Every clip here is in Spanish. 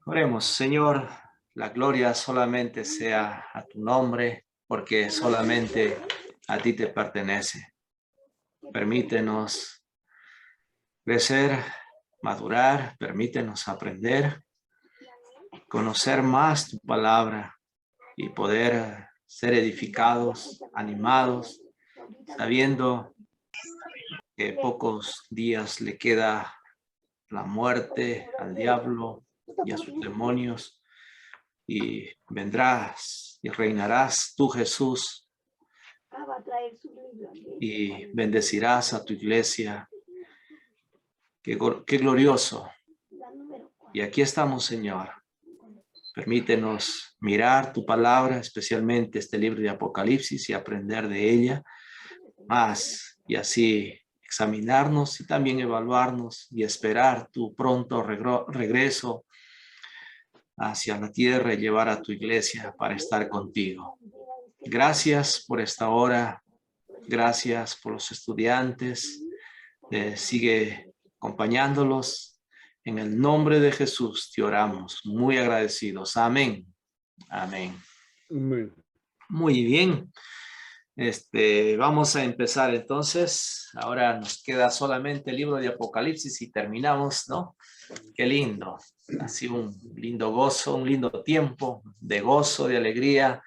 Oremos, Señor, la gloria solamente sea a tu nombre, porque solamente a ti te pertenece. Permítenos crecer, madurar, permítenos aprender, conocer más tu palabra y poder ser edificados, animados, sabiendo que pocos días le queda la muerte al diablo y a sus demonios, y vendrás y reinarás tú, Jesús, y bendecirás a tu iglesia. Qué glorioso. Y aquí estamos, Señor. Permítenos mirar tu palabra, especialmente este libro de Apocalipsis, y aprender de ella más, y así examinarnos y también evaluarnos y esperar tu pronto regreso hacia la tierra y llevar a tu iglesia para estar contigo. Gracias por esta hora. Gracias por los estudiantes. Sigue acompañándolos. En el nombre de Jesús te oramos, muy agradecidos. Amén. Amén. Amén. Muy bien. Vamos a empezar entonces. Ahora nos queda solamente el libro de Apocalipsis y terminamos, ¿no? Qué lindo. Ha sido un lindo gozo, un lindo tiempo de gozo, de alegría,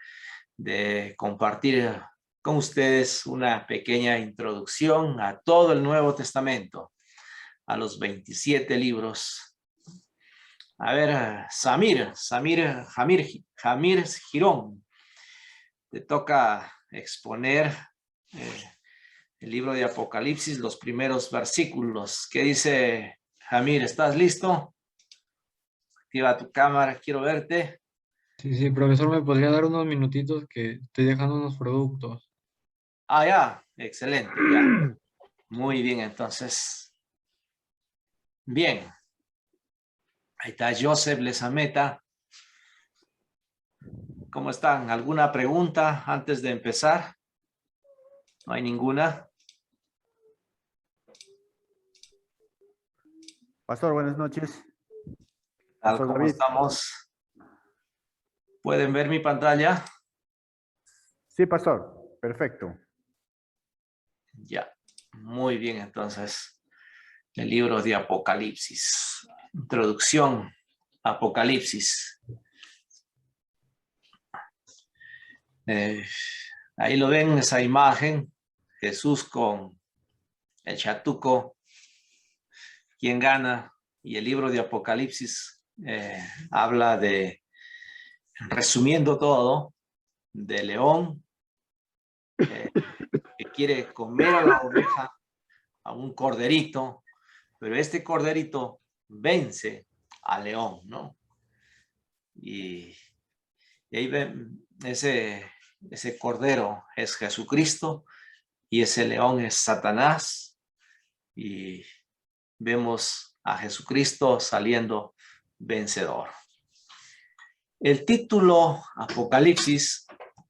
de compartir con ustedes una pequeña introducción a todo el Nuevo Testamento, a los 27 libros. A ver, Jamir Girón, te toca exponer el libro de Apocalipsis, los primeros versículos. ¿Qué dice Jamir? ¿Estás listo? Activa tu cámara, quiero verte. Sí, profesor, ¿me podría dar unos minutitos que estoy dejando unos productos? Ah, ya, excelente, ya. Muy bien, entonces. Bien. Ahí está Joseph Lesameta. ¿Cómo están? ¿Alguna pregunta antes de empezar? ¿No hay ninguna? Pastor, buenas noches. Tal Pastor como David. estamos. ¿Pueden ver mi pantalla? Sí, pastor. Perfecto. Ya. Muy bien, entonces. El libro de Apocalipsis. Introducción. Apocalipsis. Ahí lo ven, esa imagen. Jesús con el chatuco. ¿Quién gana? Y el libro de Apocalipsis habla de, resumiendo todo, de león que quiere comer a la oveja, a un corderito, pero este corderito vence al león, ¿no? Y ahí ven, ese cordero es Jesucristo y ese león es Satanás, y vemos a Jesucristo saliendo vencedor. El título Apocalipsis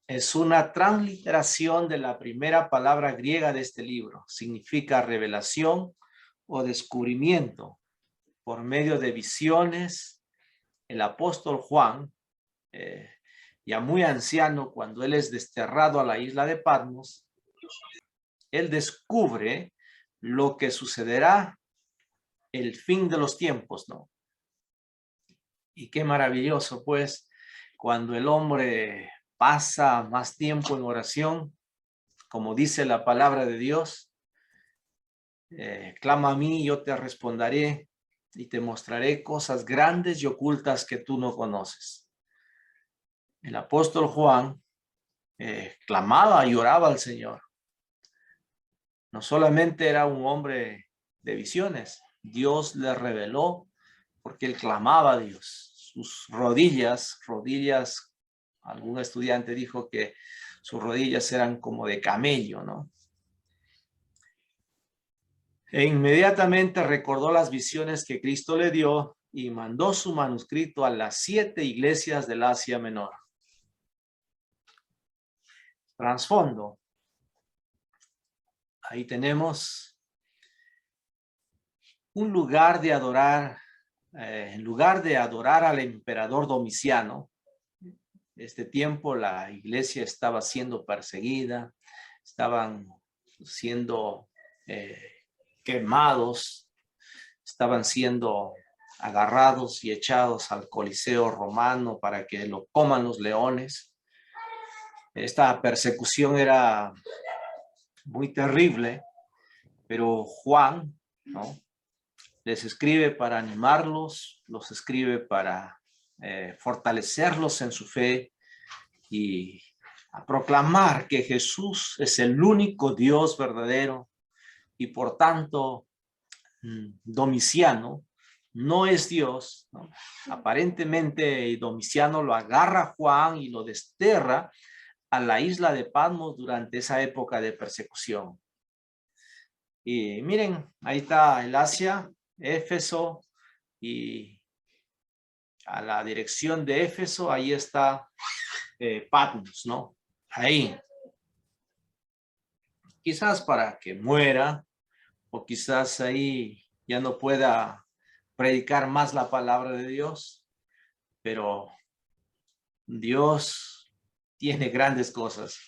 es una transliteración de la primera palabra griega de este libro. Significa revelación o descubrimiento por medio de visiones. El apóstol Juan, ya muy anciano, cuando él es desterrado a la isla de Patmos, él descubre lo que sucederá el fin de los tiempos, ¿no? Y qué maravilloso, pues, cuando el hombre pasa más tiempo en oración, como dice la palabra de Dios, clama a mí, yo te responderé y te mostraré cosas grandes y ocultas que tú no conoces. El apóstol Juan clamaba y oraba al Señor. No solamente era un hombre de visiones, Dios le reveló porque él clamaba a Dios. Sus rodillas, algún estudiante dijo que sus rodillas eran como de camello, ¿no? E inmediatamente recordó las visiones que Cristo le dio y mandó su manuscrito a las 7 iglesias del Asia Menor. Trasfondo. Ahí tenemos un lugar de adorar en lugar de adorar al emperador Domiciano, este tiempo la iglesia estaba siendo perseguida, estaban siendo quemados, estaban siendo agarrados y echados al Coliseo romano para que lo coman los leones. Esta persecución era muy terrible, pero Juan, ¿no?, les escribe para animarlos, los escribe para fortalecerlos en su fe y a proclamar que Jesús es el único Dios verdadero y por tanto Domiciano no es Dios, ¿no? Aparentemente Domiciano lo agarra a Juan y lo desterra a la isla de Patmos durante esa época de persecución. Y miren, ahí está el Asia, Éfeso, y a la dirección de Éfeso, ahí está Patmos, ¿no? Ahí. Quizás para que muera, o quizás ahí ya no pueda predicar más la palabra de Dios, pero Dios tiene grandes cosas.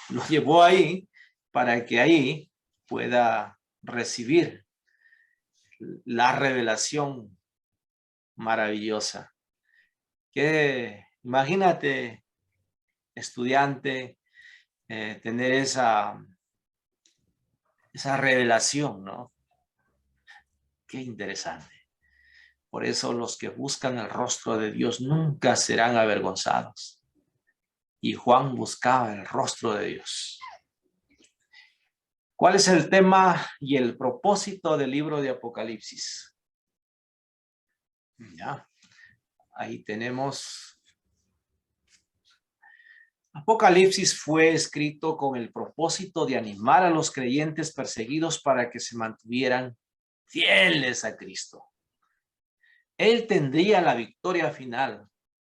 Lo llevó ahí para que ahí pueda recibir la revelación maravillosa. Que imagínate, estudiante, tener esa revelación, ¿no? Qué interesante. Por eso los que buscan el rostro de Dios nunca serán avergonzados. Y Juan buscaba el rostro de Dios. ¿Cuál es el tema y el propósito del libro de Apocalipsis? Ya, ahí tenemos. Apocalipsis fue escrito con el propósito de animar a los creyentes perseguidos para que se mantuvieran fieles a Cristo. Él tendría la victoria final.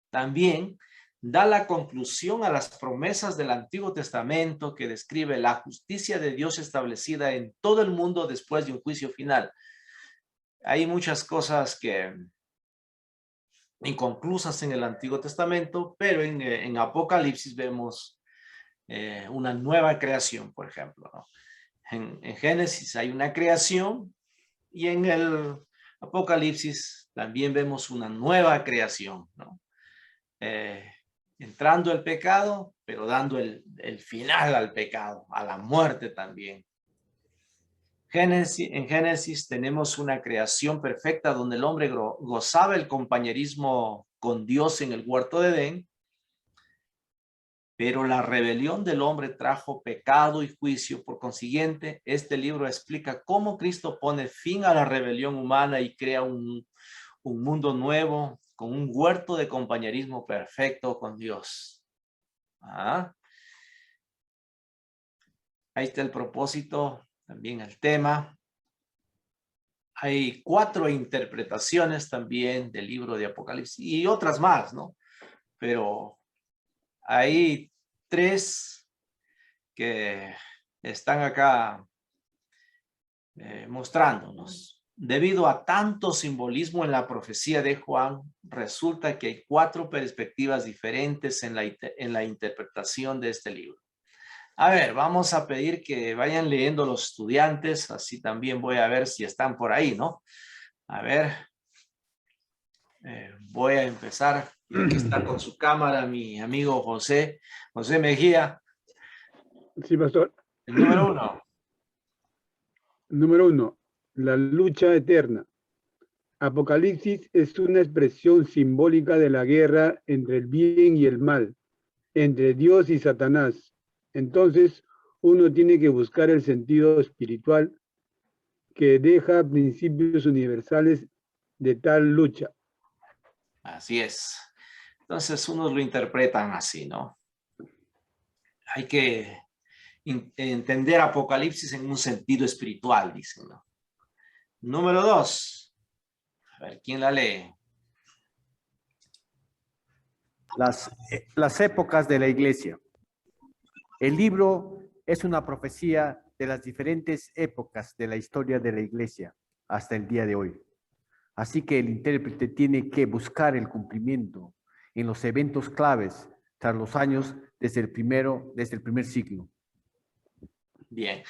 También da la conclusión a las promesas del Antiguo Testamento que describe la justicia de Dios establecida en todo el mundo después de un juicio final. Hay muchas cosas que inconclusas en el Antiguo Testamento, pero en Apocalipsis vemos una nueva creación, por ejemplo, ¿no? En Génesis hay una creación y en el Apocalipsis también vemos una nueva creación, ¿no? Entrando el pecado, pero dando el final al pecado, a la muerte también. En Génesis tenemos una creación perfecta donde el hombre gozaba el compañerismo con Dios en el huerto de Edén, pero la rebelión del hombre trajo pecado y juicio. Por consiguiente, este libro explica cómo Cristo pone fin a la rebelión humana y crea un mundo nuevo con un huerto de compañerismo perfecto con Dios. Ahí está el propósito, también el tema. Hay 4 interpretaciones también del libro de Apocalipsis y otras más, ¿no? Pero hay 3 que están acá mostrándonos. Debido a tanto simbolismo en la profecía de Juan, resulta que hay 4 perspectivas diferentes en la interpretación de este libro. A ver, vamos a pedir que vayan leyendo los estudiantes, así también voy a ver si están por ahí, ¿no? A ver, voy a empezar. Aquí está con su cámara mi amigo José Mejía. Sí, pastor. El número 1. Número 1. La lucha eterna. Apocalipsis es una expresión simbólica de la guerra entre el bien y el mal, entre Dios y Satanás. Entonces, uno tiene que buscar el sentido espiritual que deja principios universales de tal lucha. Así es. Entonces, unos lo interpretan así, ¿no? Hay que entender Apocalipsis en un sentido espiritual, dicen, ¿no? Número 2. A ver, ¿quién la lee? Las épocas de la iglesia. El libro es una profecía de las diferentes épocas de la historia de la iglesia hasta el día de hoy. Así que el intérprete tiene que buscar el cumplimiento en los eventos claves tras los años desde el primer siglo. Bien,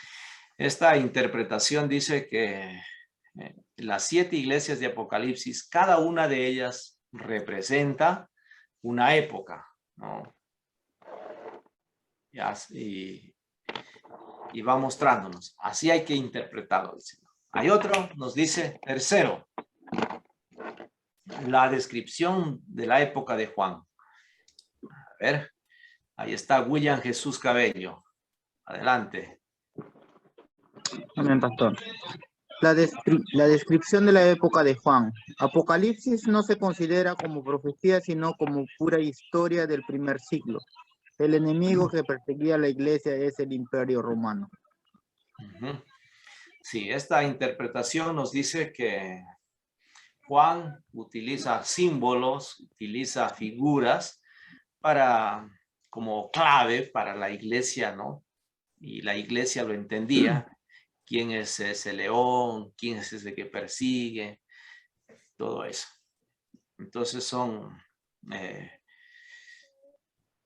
esta interpretación dice que las 7 iglesias de Apocalipsis, cada una de ellas representa una época, ¿no? Y va mostrándonos. Así hay que interpretarlo. Hay otro, nos dice, tercero, la descripción de la época de Juan. A ver, ahí está William Jesús Cabello. Adelante. Amén, pastor. La descripción de la época de Juan. Apocalipsis no se considera como profecía, sino como pura historia del primer siglo. El enemigo que perseguía a la iglesia es el Imperio Romano. Sí, esta interpretación nos dice que Juan utiliza símbolos, utiliza figuras como clave para la iglesia, ¿no? Y la iglesia lo entendía. ¿Quién es ese león? ¿Quién es ese que persigue? Todo eso. Entonces son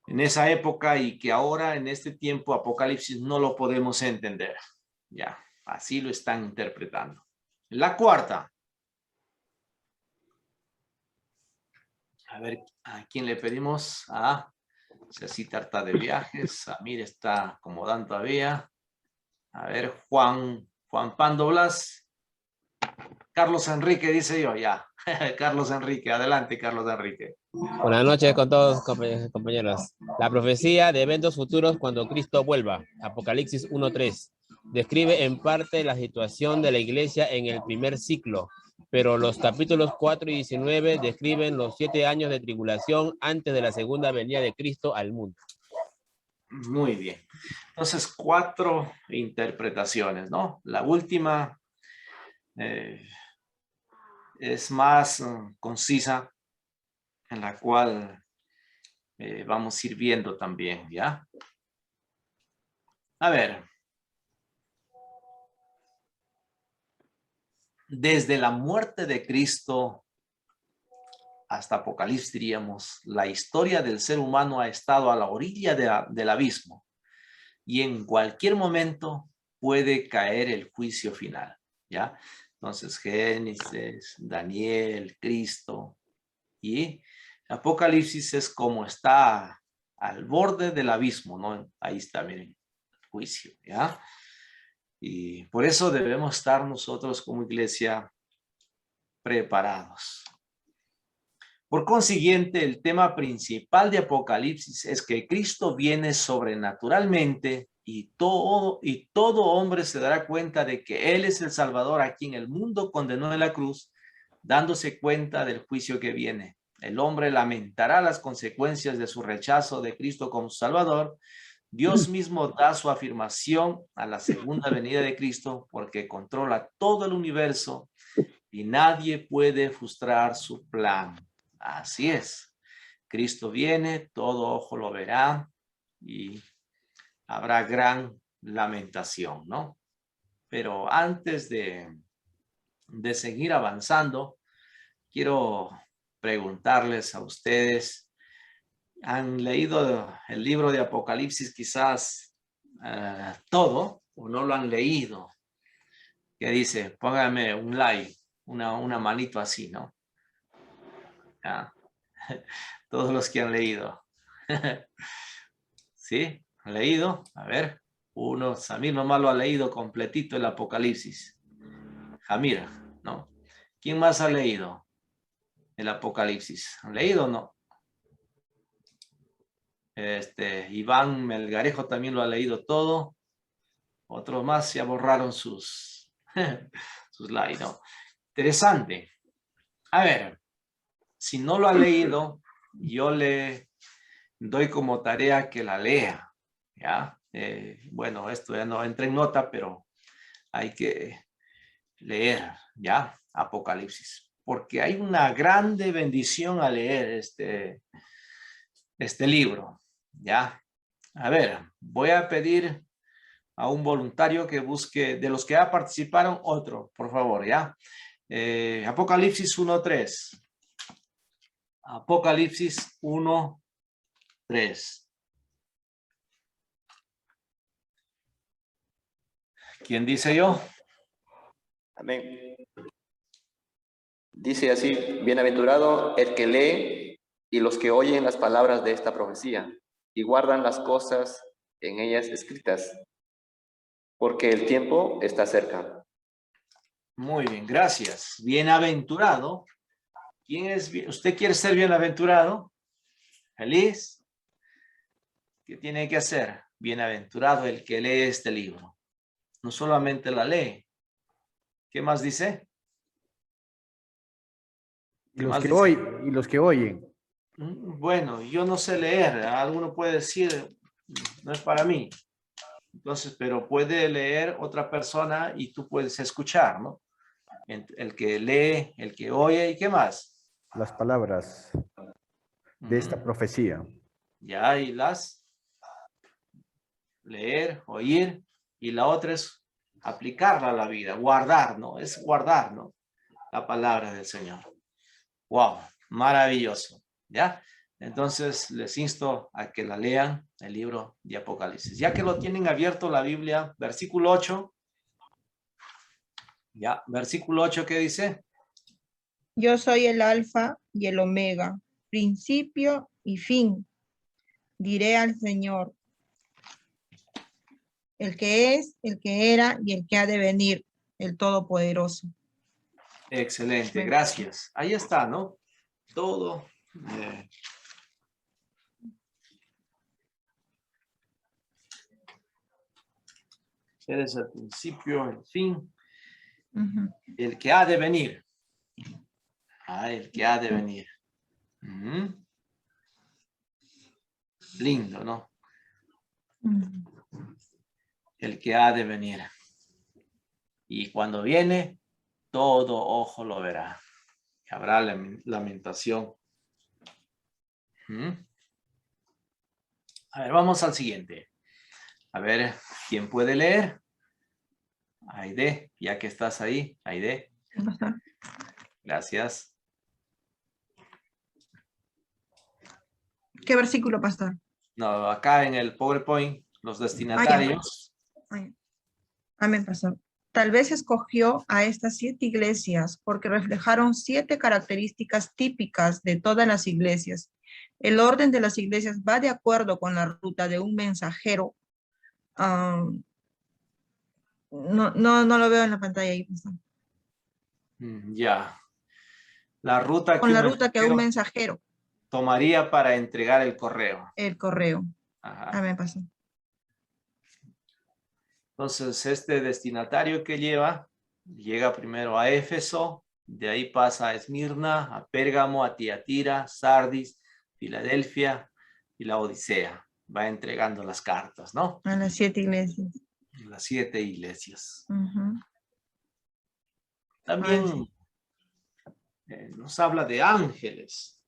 en esa época y que ahora en este tiempo Apocalipsis no lo podemos entender. Ya, así lo están interpretando. La cuarta. A ver, ¿a quién le pedimos? A Cecita está de viajes. Samir está acomodando todavía. A ver, Juan Pando Blas. Carlos Enrique, dice yo, ya. Carlos Enrique, adelante, Carlos Enrique. Buenas noches con todos, compañeros. La profecía de eventos futuros cuando Cristo vuelva, Apocalipsis 1:3, describe en parte la situación de la iglesia en el primer ciclo, pero los capítulos 4 y 19 describen los 7 años de tribulación antes de la segunda venida de Cristo al mundo. Muy bien. Entonces, 4 interpretaciones, ¿no? La última es más concisa, en la cual vamos a ir viendo también, ¿ya? A ver. Desde la muerte de Cristo hasta Apocalipsis, diríamos, la historia del ser humano ha estado a la orilla del abismo y en cualquier momento puede caer el juicio final, ¿ya? Entonces, Génesis, Daniel, Cristo y Apocalipsis es como está al borde del abismo, ¿no? Ahí está, miren, el juicio, ¿ya? Y por eso debemos estar nosotros como iglesia preparados. Por consiguiente, el tema principal de Apocalipsis es que Cristo viene sobrenaturalmente y todo hombre se dará cuenta de que Él es el Salvador a quien el mundo condenó en la cruz, dándose cuenta del juicio que viene. El hombre lamentará las consecuencias de su rechazo de Cristo como Salvador. Dios mismo da su afirmación a la segunda venida de Cristo porque controla todo el universo y nadie puede frustrar su plan. Así es. Cristo viene, todo ojo lo verá y habrá gran lamentación, ¿no? Pero antes de seguir avanzando, quiero preguntarles a ustedes, ¿han leído el libro de Apocalipsis quizás todo o no lo han leído? ¿Qué dice? Póngame un like, una manito así, ¿no? ¿Ya? Todos los que han leído. ¿Sí? ¿Han leído? A ver, Samir nomás lo ha leído completito el Apocalipsis. Jamir, ¿no? ¿Quién más ha leído el Apocalipsis? ¿Han leído o no? Iván Melgarejo también lo ha leído todo. Otros más ya borraron sus likes, ¿no? Interesante. A ver, si no lo ha leído, yo le doy como tarea que la lea, ¿ya? Bueno, esto ya no entra en nota, pero hay que leer, ¿ya? Apocalipsis, porque hay una grande bendición a leer este libro, ¿ya? A ver, voy a pedir a un voluntario que busque, de los que ya participaron, otro, por favor, ¿ya? Apocalipsis 1:3. Apocalipsis 1:3. ¿Quién dice yo? Amén. Dice así, bienaventurado el que lee y los que oyen las palabras de esta profecía y guardan las cosas en ellas escritas, porque el tiempo está cerca. Muy bien, gracias. Bienaventurado. ¿Quién es? ¿Usted quiere ser bienaventurado? ¿Feliz? ¿Qué tiene que hacer? Bienaventurado el que lee este libro. No solamente la lee. ¿Qué más dice? Y los que oyen, y los que oyen. Bueno, yo no sé leer. Alguno puede decir, no es para mí. Entonces, pero puede leer otra persona y tú puedes escuchar, ¿no? El que lee, el que oye, ¿y qué más? Las palabras de esta profecía. Ya, y las leer, oír, y la otra es aplicarla a la vida, guardar, ¿no? Es guardar, ¿no? La palabra del Señor. Wow, maravilloso, ¿ya? Entonces les insto a que la lean, el libro de Apocalipsis. Ya que lo tienen abierto la Biblia, versículo 8. Ya, versículo 8, ¿qué dice? Yo soy el alfa y el omega, principio y fin. Diré al Señor, el que es, el que era y el que ha de venir, el Todopoderoso. Excelente, gracias. Ahí está, ¿no? Todo. Eres el principio, el fin. El que ha de venir. El que ha de venir. Lindo, ¿no? El que ha de venir. Y cuando viene, todo ojo lo verá. Habrá lamentación. A ver, vamos al siguiente. A ver, ¿quién puede leer? Aide, ya que estás ahí, Aide. Gracias. ¿Qué versículo, pastor? No, acá en el PowerPoint, los destinatarios. Amén, pastor. Tal vez escogió a estas 7 iglesias porque reflejaron 7 características típicas de todas las iglesias. El orden de las iglesias va de acuerdo con la ruta de un mensajero. No lo veo en la pantalla ahí, pastor. Ya. La ruta con la ruta que un mensajero tomaría para entregar el correo. El correo. Ajá. Me pasó. Entonces, este destinatario que llega primero a Éfeso, de ahí pasa a Esmirna, a Pérgamo, a Tiatira, Sardis, Filadelfia y la Odisea. Va entregando las cartas, ¿no? A las 7 iglesias. Las 7 iglesias. Uh-huh. También nos habla de ángeles.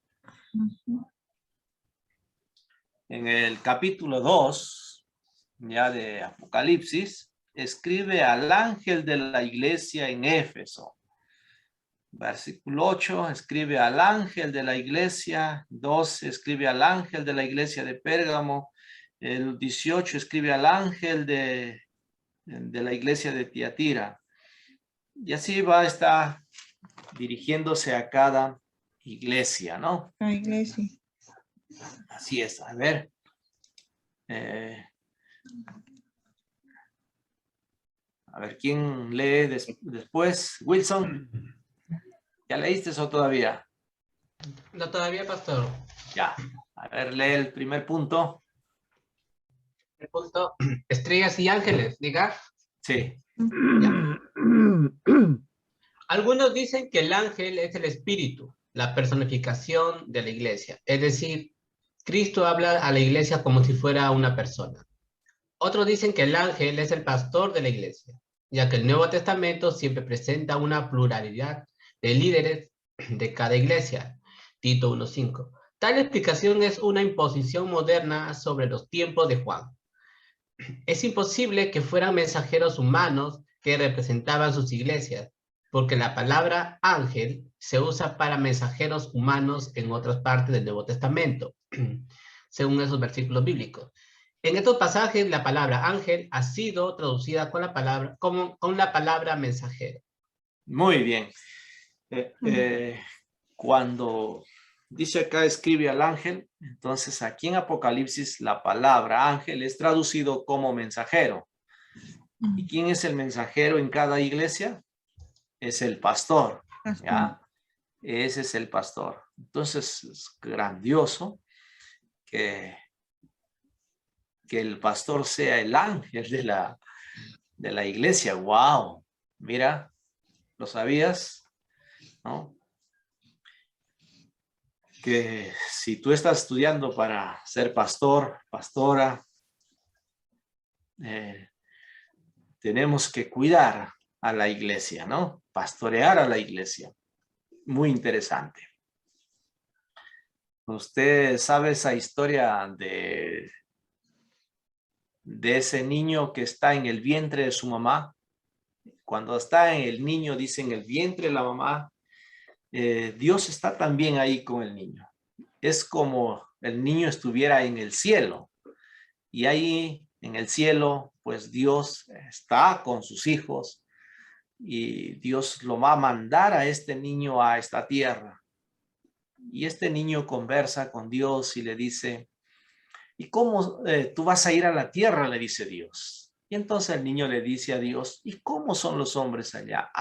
Uh-huh. En el capítulo 2, ya de Apocalipsis, escribe al ángel de la iglesia en Éfeso. Versículo 8, escribe al ángel de la iglesia. 12, escribe al ángel de la iglesia de Pérgamo. El 18, escribe al ángel de la iglesia de Tiatira. Y así va a estar dirigiéndose a cada iglesia, ¿no? La iglesia. Así es. A ver. A ver, ¿quién lee después? Wilson. ¿Ya leíste eso todavía? No, todavía, pastor. Ya. A ver, lee el primer punto. El punto, estrellas y ángeles, diga. Sí. Ya. Algunos dicen que el ángel es el espíritu, la personificación de la iglesia. Es decir, Cristo habla a la iglesia como si fuera una persona. Otros dicen que el ángel es el pastor de la iglesia, ya que el Nuevo Testamento siempre presenta una pluralidad de líderes de cada iglesia. Tito 1:5. Tal explicación es una imposición moderna sobre los tiempos de Juan. Es imposible que fueran mensajeros humanos que representaban sus iglesias, porque la palabra ángel se usa para mensajeros humanos en otras partes del Nuevo Testamento, según esos versículos bíblicos. En estos pasajes, la palabra ángel ha sido traducida con la palabra mensajero. Muy bien. Cuando dice acá, escribe al ángel, entonces aquí en Apocalipsis la palabra ángel es traducido como mensajero. ¿Y quién es el mensajero en cada iglesia? Es el pastor, ¿ya? Ese es el pastor. Entonces es grandioso que el pastor sea el ángel de la iglesia. ¡Wow! Mira, ¿lo sabías? ¿No? Que si tú estás estudiando para ser pastor, pastora, tenemos que cuidar a la iglesia, ¿no? Pastorear a la iglesia. Muy interesante. ¿Usted sabe esa historia de ese niño que está en el vientre de su mamá? Cuando está en el niño, dice en el vientre de la mamá, Dios está también ahí con el niño. Es como el niño estuviera en el cielo. Y ahí en el cielo, pues Dios está con sus hijos. Y Dios lo va a mandar a este niño a esta tierra. Y este niño conversa con Dios y le dice, ¿y cómo tú vas a ir a la tierra? Le dice Dios. Y entonces el niño le dice a Dios, ¿y cómo son los hombres allá?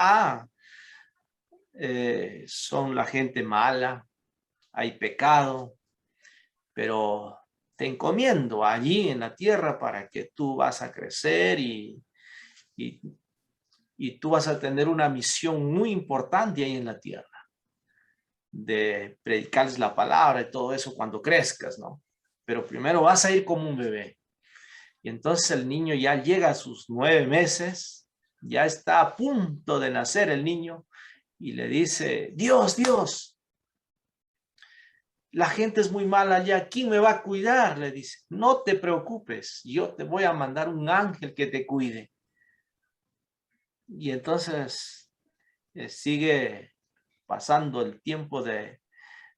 Son la gente mala, hay pecado, pero te encomiendo allí en la tierra para que tú vas a crecer y tú vas a tener una misión muy importante ahí en la tierra, de predicarles la palabra y todo eso cuando crezcas, ¿no? Pero primero vas a ir como un bebé. Y entonces el niño ya llega a sus 9 meses, ya está a punto de nacer el niño y le dice, Dios, la gente es muy mala allá, ¿quién me va a cuidar? Le dice, no te preocupes, yo te voy a mandar un ángel que te cuide. Y entonces sigue pasando el tiempo de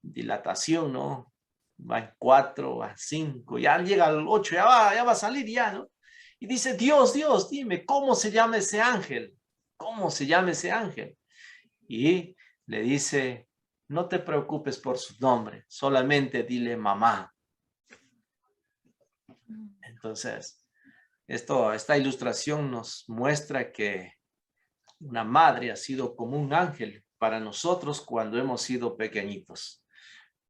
dilatación, ¿no? Va en 4, va en 5, ya llega al 8, ya va a salir ya, ¿no? Y dice, Dios, dime, ¿cómo se llama ese ángel? ¿Cómo se llama ese ángel? Y le dice, no te preocupes por su nombre, solamente dile mamá. Entonces, esta ilustración nos muestra que una madre ha sido como un ángel para nosotros cuando hemos sido pequeñitos.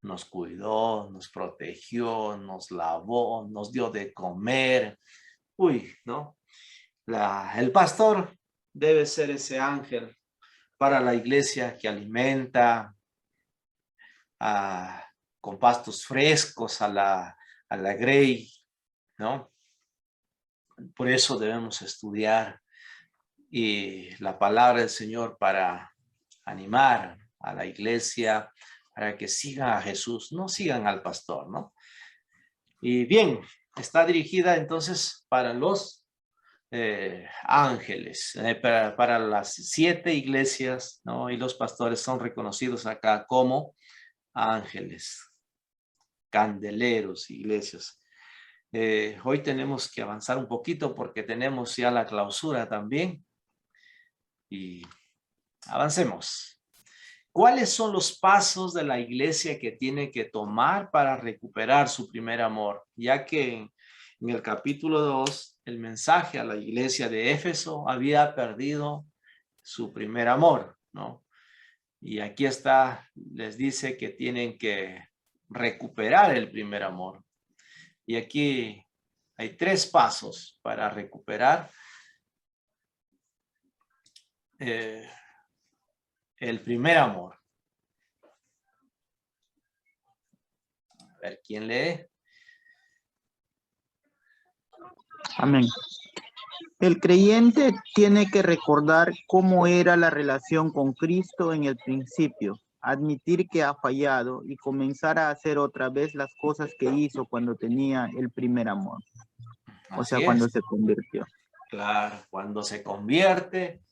Nos cuidó, nos protegió, nos lavó, nos dio de comer. ¿No? El pastor debe ser ese ángel para la iglesia que alimenta con pastos frescos a la grey, ¿no? Por eso debemos estudiar y la palabra del Señor para animar a la iglesia, para que sigan a Jesús, no sigan al pastor, ¿no? Y bien, está dirigida entonces para los ángeles, para las 7 iglesias, ¿no? Y los pastores son reconocidos acá como ángeles, candeleros, iglesias. Hoy tenemos que avanzar un poquito porque tenemos ya la clausura también. Y avancemos. ¿Cuáles son los pasos de la iglesia que tiene que tomar para recuperar su primer amor? Ya que en el capítulo 2, el mensaje a la iglesia de Éfeso había perdido su primer amor, ¿no? Y aquí les dice que tienen que recuperar el primer amor. Y aquí hay 3 pasos para recuperar el primer amor. A ver, ¿quién lee? Amén. El creyente tiene que recordar cómo era la relación con Cristo en el principio, admitir que ha fallado y comenzar a hacer otra vez las cosas que hizo cuando tenía el primer amor. O sea, cuando se convirtió. Claro, cuando se convierte,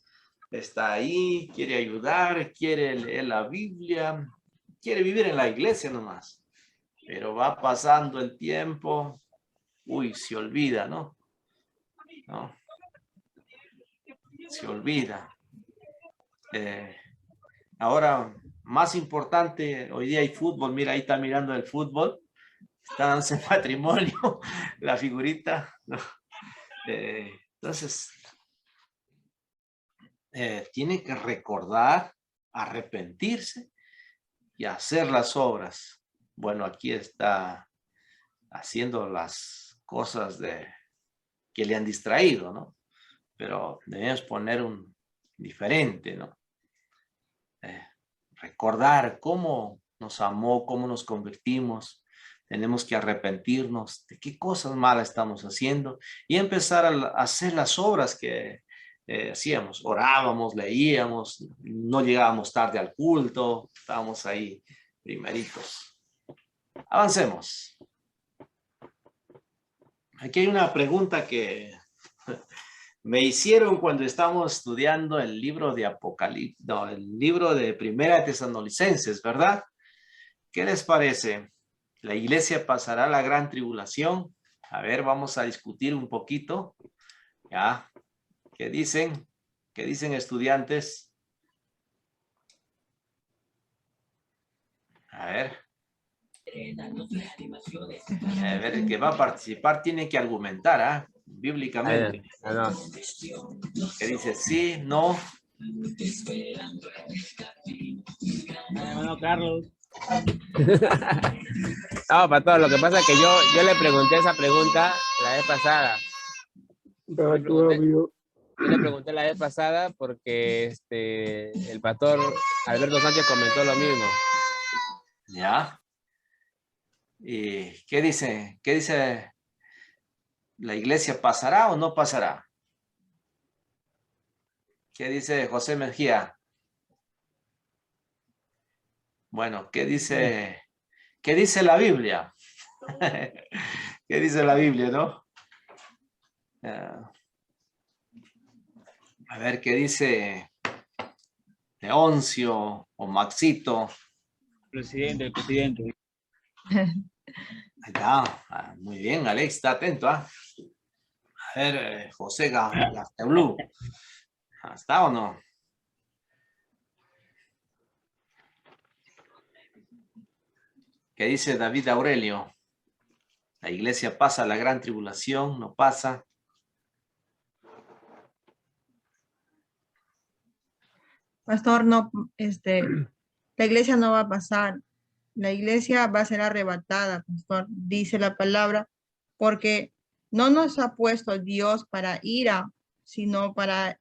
está ahí, quiere ayudar, quiere leer la Biblia, quiere vivir en la iglesia nomás. Pero va pasando el tiempo, uy, se olvida, ¿no? ¿No? Se olvida. Ahora, más importante, hoy día hay fútbol, mira, ahí está mirando el fútbol, está dándose matrimonio, la figurita, ¿no? Entonces, tiene que recordar, arrepentirse y hacer las obras. Bueno, aquí está haciendo las cosas que le han distraído, ¿no? Pero debemos poner un diferente, ¿no? Recordar cómo nos amó, cómo nos convertimos. Tenemos que arrepentirnos de qué cosas malas estamos haciendo y empezar a hacer las obras que hacíamos. Orábamos, leíamos, no llegábamos tarde al culto, estábamos ahí primeritos. Avancemos. Aquí hay una pregunta que me hicieron cuando estábamos estudiando el libro de Apocalipsis, no, el libro de Primera Tesalonicenses, ¿verdad? ¿Qué les parece? ¿La iglesia pasará la gran tribulación? A ver, vamos a discutir un poquito. ¿Ya? ¿Qué dicen? ¿Qué dicen, estudiantes? A ver. A ver, el que va a participar tiene que argumentar, ¿ah? Bíblicamente. ¿Qué dice? Sí, no. Bueno, Carlos. No, Pastor, lo que pasa es que yo le pregunté esa pregunta la vez pasada. Yo le pregunté la vez pasada porque el pastor Alberto Sánchez comentó lo mismo. ¿Ya? ¿Y qué dice? ¿Qué dice? ¿La iglesia pasará o no pasará? ¿Qué dice José Mejía? Bueno, ¿qué dice la Biblia? ¿Qué dice la Biblia, no? A ver, ¿qué dice Leoncio o Maxito? El presidente. Ahí está. Muy bien, Alex, está atento, ¿ah? A ver, José Gasteblu. ¿Está o no? ¿Qué dice David Aurelio? ¿La iglesia pasa la gran tribulación? ¿No pasa? Pastor, no, la iglesia no va a pasar. La iglesia va a ser arrebatada, pastor, dice la palabra, porque no nos ha puesto Dios para ira, sino para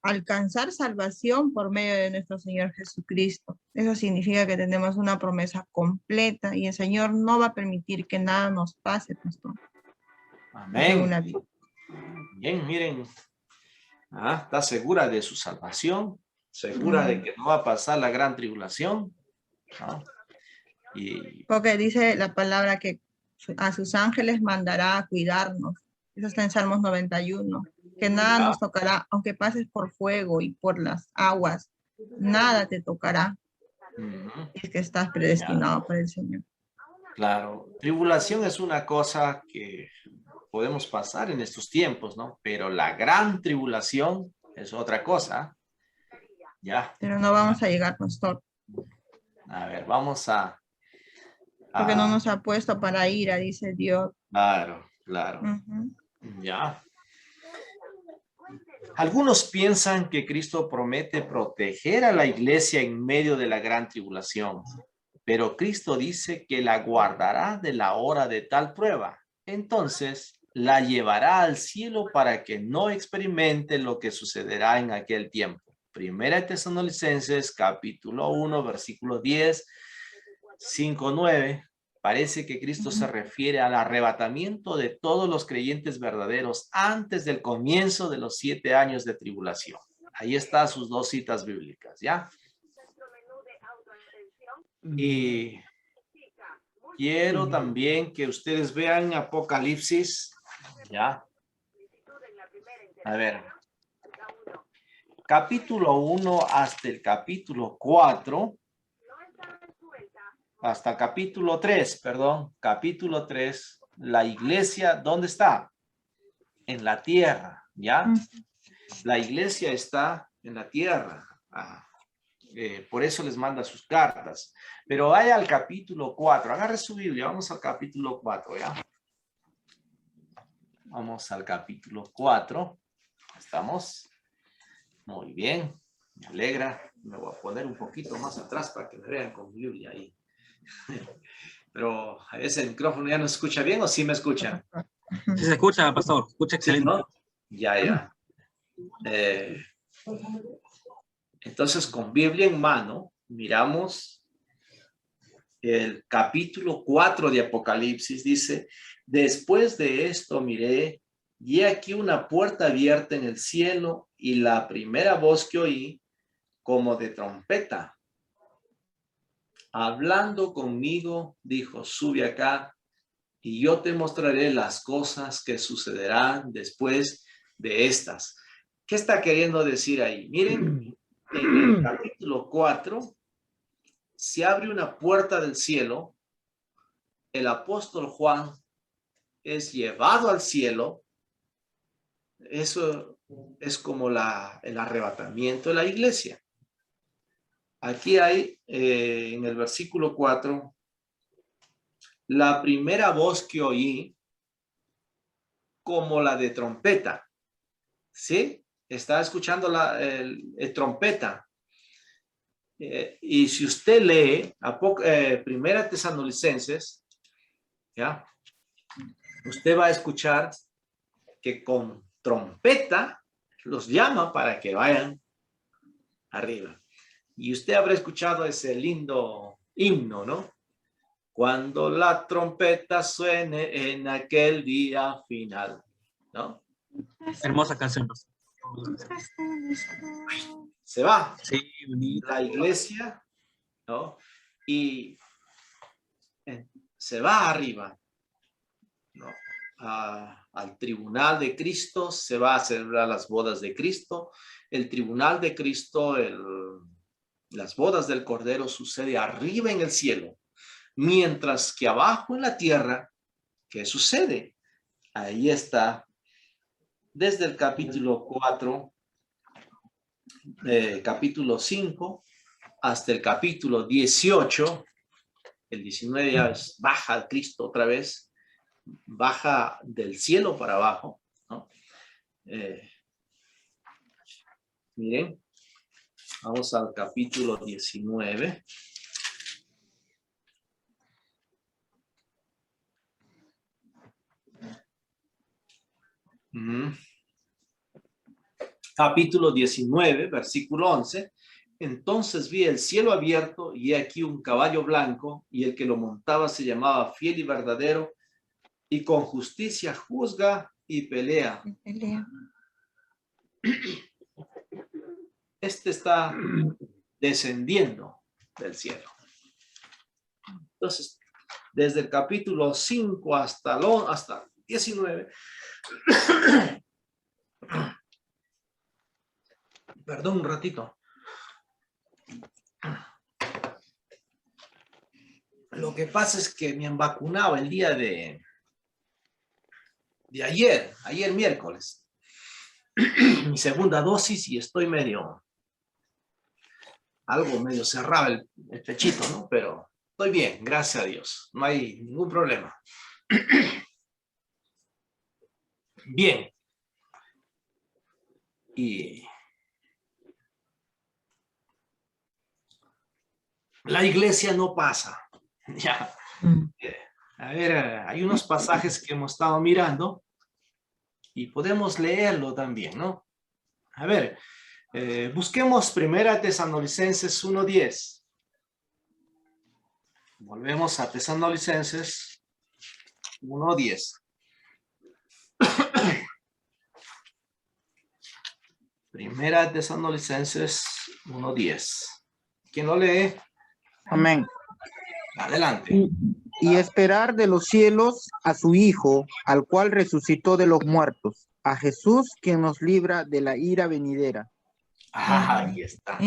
alcanzar salvación por medio de nuestro Señor Jesucristo. Eso significa que tenemos una promesa completa y el Señor no va a permitir que nada nos pase, pastor. Amén. Bien, miren. ¿Está segura de su salvación? ¿Segura de que no va a pasar la gran tribulación? ¿No? Porque dice la palabra que a sus ángeles mandará a cuidarnos. Eso está en Salmos 91. Que nada nos tocará, aunque pases por fuego y por las aguas, nada te tocará. Es que estás predestinado por el Señor. Claro, tribulación es una cosa que podemos pasar en estos tiempos, ¿no? Pero la gran tribulación es otra cosa. Ya. Pero no vamos a llegar, pastor. A ver, vamos a... Porque no nos ha puesto para ira, dice Dios. Claro, claro. Ya. Algunos piensan que Cristo promete proteger a la iglesia en medio de la gran tribulación, pero Cristo dice que la guardará de la hora de tal prueba. Entonces, la llevará al cielo para que no experimente lo que sucederá en aquel tiempo. Primera Tesalonicenses, capítulo 1, versículo 10, 5, 9. Parece que Cristo se refiere al arrebatamiento de todos los creyentes verdaderos antes del comienzo de los 7 años de tribulación. Ahí están sus dos citas bíblicas, ¿ya? Y quiero también que ustedes vean Apocalipsis, ¿ya? A ver. capítulo 1 hasta el capítulo 4, hasta el capítulo 3, perdón, capítulo 3, la iglesia, ¿dónde está? En la tierra, ¿ya? La iglesia está en la tierra. Por eso les manda sus cartas. Pero vaya al capítulo 4. Agarre su Biblia. Vamos al capítulo 4, ¿ya? Vamos al capítulo 4. ¿Estamos? Muy bien. Me alegra. Me voy a poner un poquito más atrás para que me vean con mi Biblia ahí. Pero a veces el micrófono ya no se escucha bien, ¿o sí me escuchan? Sí se escucha, pastor. Escucha excelente. ¿No? Ya. Entonces, con Biblia en mano, miramos el capítulo 4 de Apocalipsis. Dice, después de esto miré, y aquí una puerta abierta en el cielo, y la primera voz que oí, como de trompeta, hablando conmigo, dijo, sube acá, y yo te mostraré las cosas que sucederán después de estas. ¿Qué está queriendo decir ahí? Miren, en el capítulo 4 se abre una puerta del cielo, el apóstol Juan es llevado al cielo. Eso es como el arrebatamiento de la iglesia. Aquí hay en el versículo 4, la primera voz que oí como la de trompeta. ¿Sí? Está escuchando el trompeta. Y si usted lee Primera Tesalonicenses, ¿ya? Usted va a escuchar que con trompeta los llama para que vayan arriba. Y usted habrá escuchado ese lindo himno, ¿no? Cuando la trompeta suene en aquel día final, ¿no? Hermosa canción. Se va. Sí, la iglesia, ¿no? Y se va arriba, ¿no? Al tribunal de Cristo, se va a celebrar las bodas de Cristo. El tribunal de Cristo, las bodas del Cordero sucede arriba en el cielo, mientras que abajo en la tierra, ¿qué sucede? Ahí está, desde el capítulo 4, capítulo 5, hasta el capítulo 18, el 19 ya baja Cristo otra vez, baja del cielo para abajo, ¿no? Miren, vamos al capítulo 19. Capítulo 19, versículo 11. Entonces vi el cielo abierto y he aquí un caballo blanco, y el que lo montaba se llamaba Fiel y Verdadero, y con justicia juzga y pelea. Este está descendiendo del cielo. Entonces, desde el capítulo 5 hasta 19. Perdón un ratito. Lo que pasa es que me han vacunado el día de ayer miércoles. Mi segunda dosis, y estoy medio cerrado el pechito, ¿no? Pero estoy bien, gracias a Dios. No hay ningún problema. Bien. Y la iglesia no pasa. Ya. A ver, hay unos pasajes que hemos estado mirando y podemos leerlo también, ¿no? A ver, busquemos Primera Tesalonicenses 1:10. Volvemos a Tesalonicenses 1:10. Primera Tesalonicenses 1:10. ¿Quién lo lee? Amén. Adelante. Y esperar de los cielos a su Hijo, al cual resucitó de los muertos, a Jesús, quien nos libra de la ira venidera. Ahí está.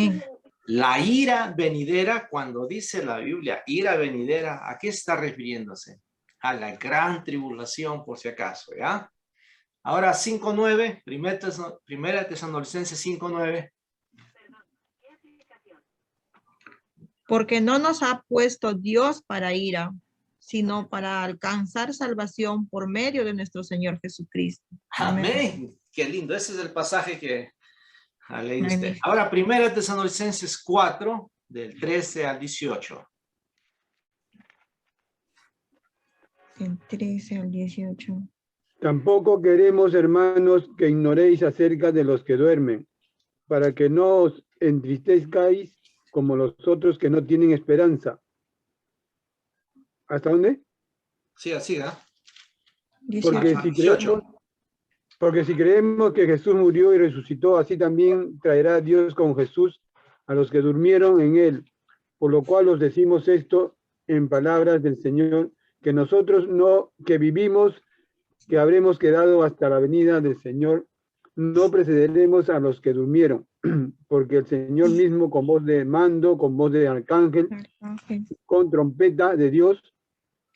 La ira venidera, cuando dice la Biblia, ira venidera, ¿a qué está refiriéndose? A la gran tribulación, por si acaso, ¿ya? Ahora 5.9, primera Tesalonicenses 5.9. Porque no nos ha puesto Dios para ira, sino para alcanzar salvación por medio de nuestro Señor Jesucristo. Amén. Qué lindo. Ese es el pasaje que ha leído usted. Ahora, primera Tesalonicenses 4, del 13 al 18. Del 13 al 18. Tampoco queremos, hermanos, que ignoréis acerca de los que duermen, para que no os entristezcáis como los otros que no tienen esperanza. ¿Hasta dónde? Sí, así, ¿eh? Porque si creemos que Jesús murió y resucitó, así también traerá Dios con Jesús a los que durmieron en él. Por lo cual os decimos esto en palabras del Señor, que nosotros no, que vivimos, que habremos quedado hasta la venida del Señor, no precederemos a los que durmieron, porque el Señor mismo con voz de mando, con voz de arcángel, con trompeta de Dios,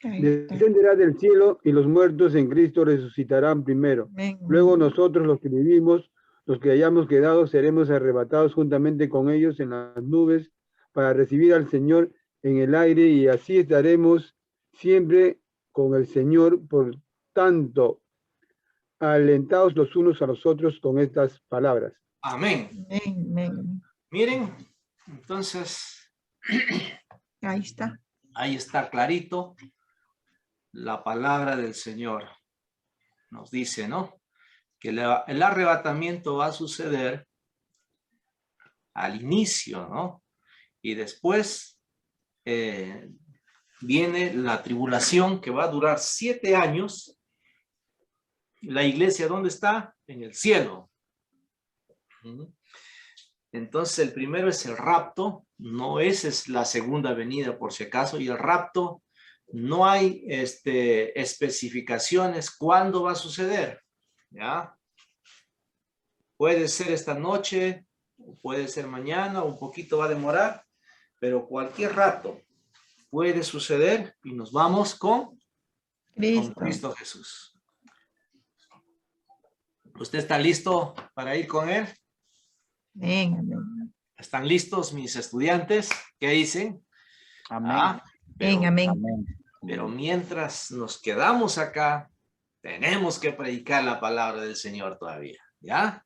descenderá del cielo y los muertos en Cristo resucitarán primero. Luego nosotros los que vivimos, los que hayamos quedado, seremos arrebatados juntamente con ellos en las nubes para recibir al Señor en el aire y así estaremos siempre con el Señor. Por tanto, alentaos los unos a los otros con estas palabras. Amén. Amén. Miren, entonces, ahí está. Ahí está clarito. La palabra del Señor nos dice, ¿no? Que el arrebatamiento va a suceder al inicio, ¿no? Y después viene la tribulación que va a durar 7 años. La iglesia, ¿dónde está? En el cielo. Entonces, el primero es el rapto. No, esa es la segunda venida, por si acaso. Y el rapto, no hay especificaciones cuándo va a suceder. ¿Ya? Puede ser esta noche, puede ser mañana, un poquito va a demorar, pero cualquier rato puede suceder y nos vamos con Cristo Jesús. ¿Usted está listo para ir con Él? Amén. ¿Están listos mis estudiantes? ¿Qué dicen? Amén. Amén. Pero mientras nos quedamos acá, tenemos que predicar la palabra del Señor todavía, ¿ya?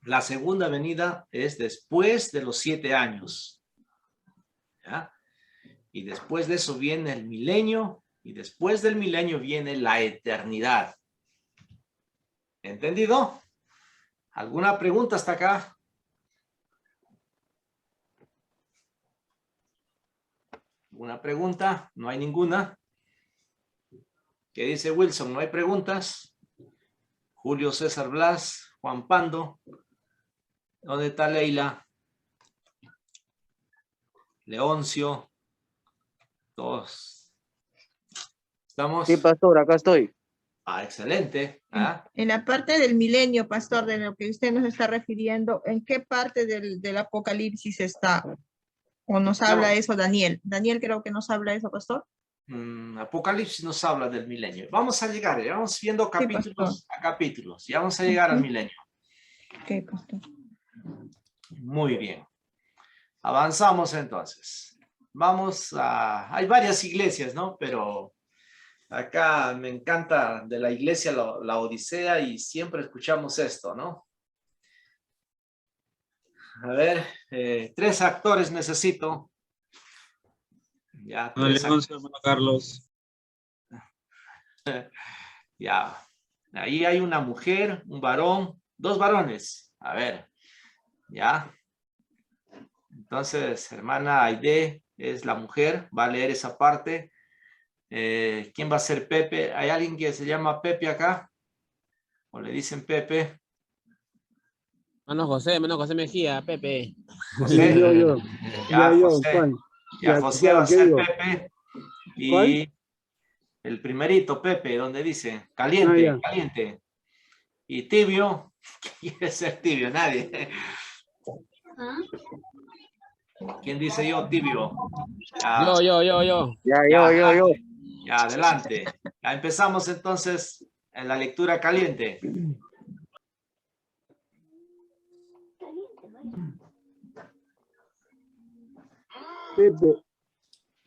La segunda venida es después de los 7 años, ¿ya? Y después de eso viene el milenio, y después del milenio viene la eternidad. ¿Entendido? ¿Alguna pregunta hasta acá? ¿Alguna pregunta? ¿No hay ninguna? ¿Qué dice Wilson? ¿No hay preguntas? Julio César Blas, Juan Pando. ¿Dónde está Leila? Leoncio. Todos. ¿Estamos? Sí, pastor, acá estoy. Ah, excelente. ¿Ah? En la parte del milenio, pastor, de lo que usted nos está refiriendo, ¿en qué parte del Apocalipsis está? ¿O nos habla eso Daniel? Daniel creo que nos habla eso, pastor. Apocalipsis nos habla del milenio. Vamos a llegar, ya vamos viendo capítulos a capítulos. Ya vamos a llegar al milenio. Ok, pastor. Muy bien. Avanzamos entonces. Vamos a... Hay varias iglesias, ¿no? Pero acá me encanta de la iglesia la Odisea y siempre escuchamos esto, ¿no? A ver, 3 actores necesito. Ya, hermano Carlos. Ya. Ahí hay una mujer, un varón, 2 varones. A ver. Ya. Entonces, hermana Aide es la mujer. Va a leer esa parte. ¿Quién va a ser Pepe? ¿Hay alguien que se llama Pepe acá? ¿O le dicen Pepe? Hermano José Mejía, Pepe. José. Yo. Ya, Ya, José. Juan. Ya, José va a ser yo. Pepe. Y ¿Cuál? el primerito, Pepe, donde dice caliente, ya. caliente. Y tibio, quiere ser tibio? Nadie. ¿Quién dice yo tibio? Ya, Yo. Ya, ya, yo. adelante. Ya, adelante. Ya empezamos entonces en la lectura caliente.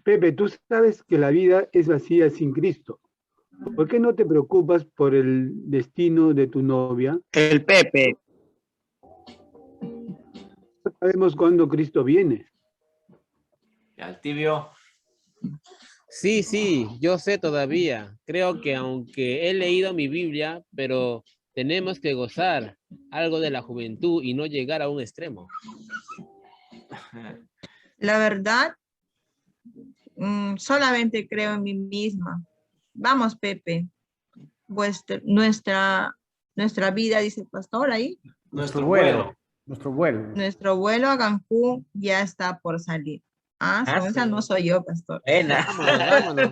Pepe, tú sabes que la vida es vacía sin Cristo. ¿Por qué no te preocupas por el destino de tu novia? El Pepe. No sabemos cuándo Cristo viene. Ya, el tibio. Sí, yo sé todavía. Creo que aunque he leído mi Biblia, pero tenemos que gozar algo de la juventud y no llegar a un extremo. La verdad, solamente creo en mí misma. Vamos, Pepe. Nuestra vida, dice el pastor ahí. Nuestro vuelo. Nuestro vuelo. Nuestro vuelo a Cancún ya está por salir. Esa no soy yo, pastor. Buena.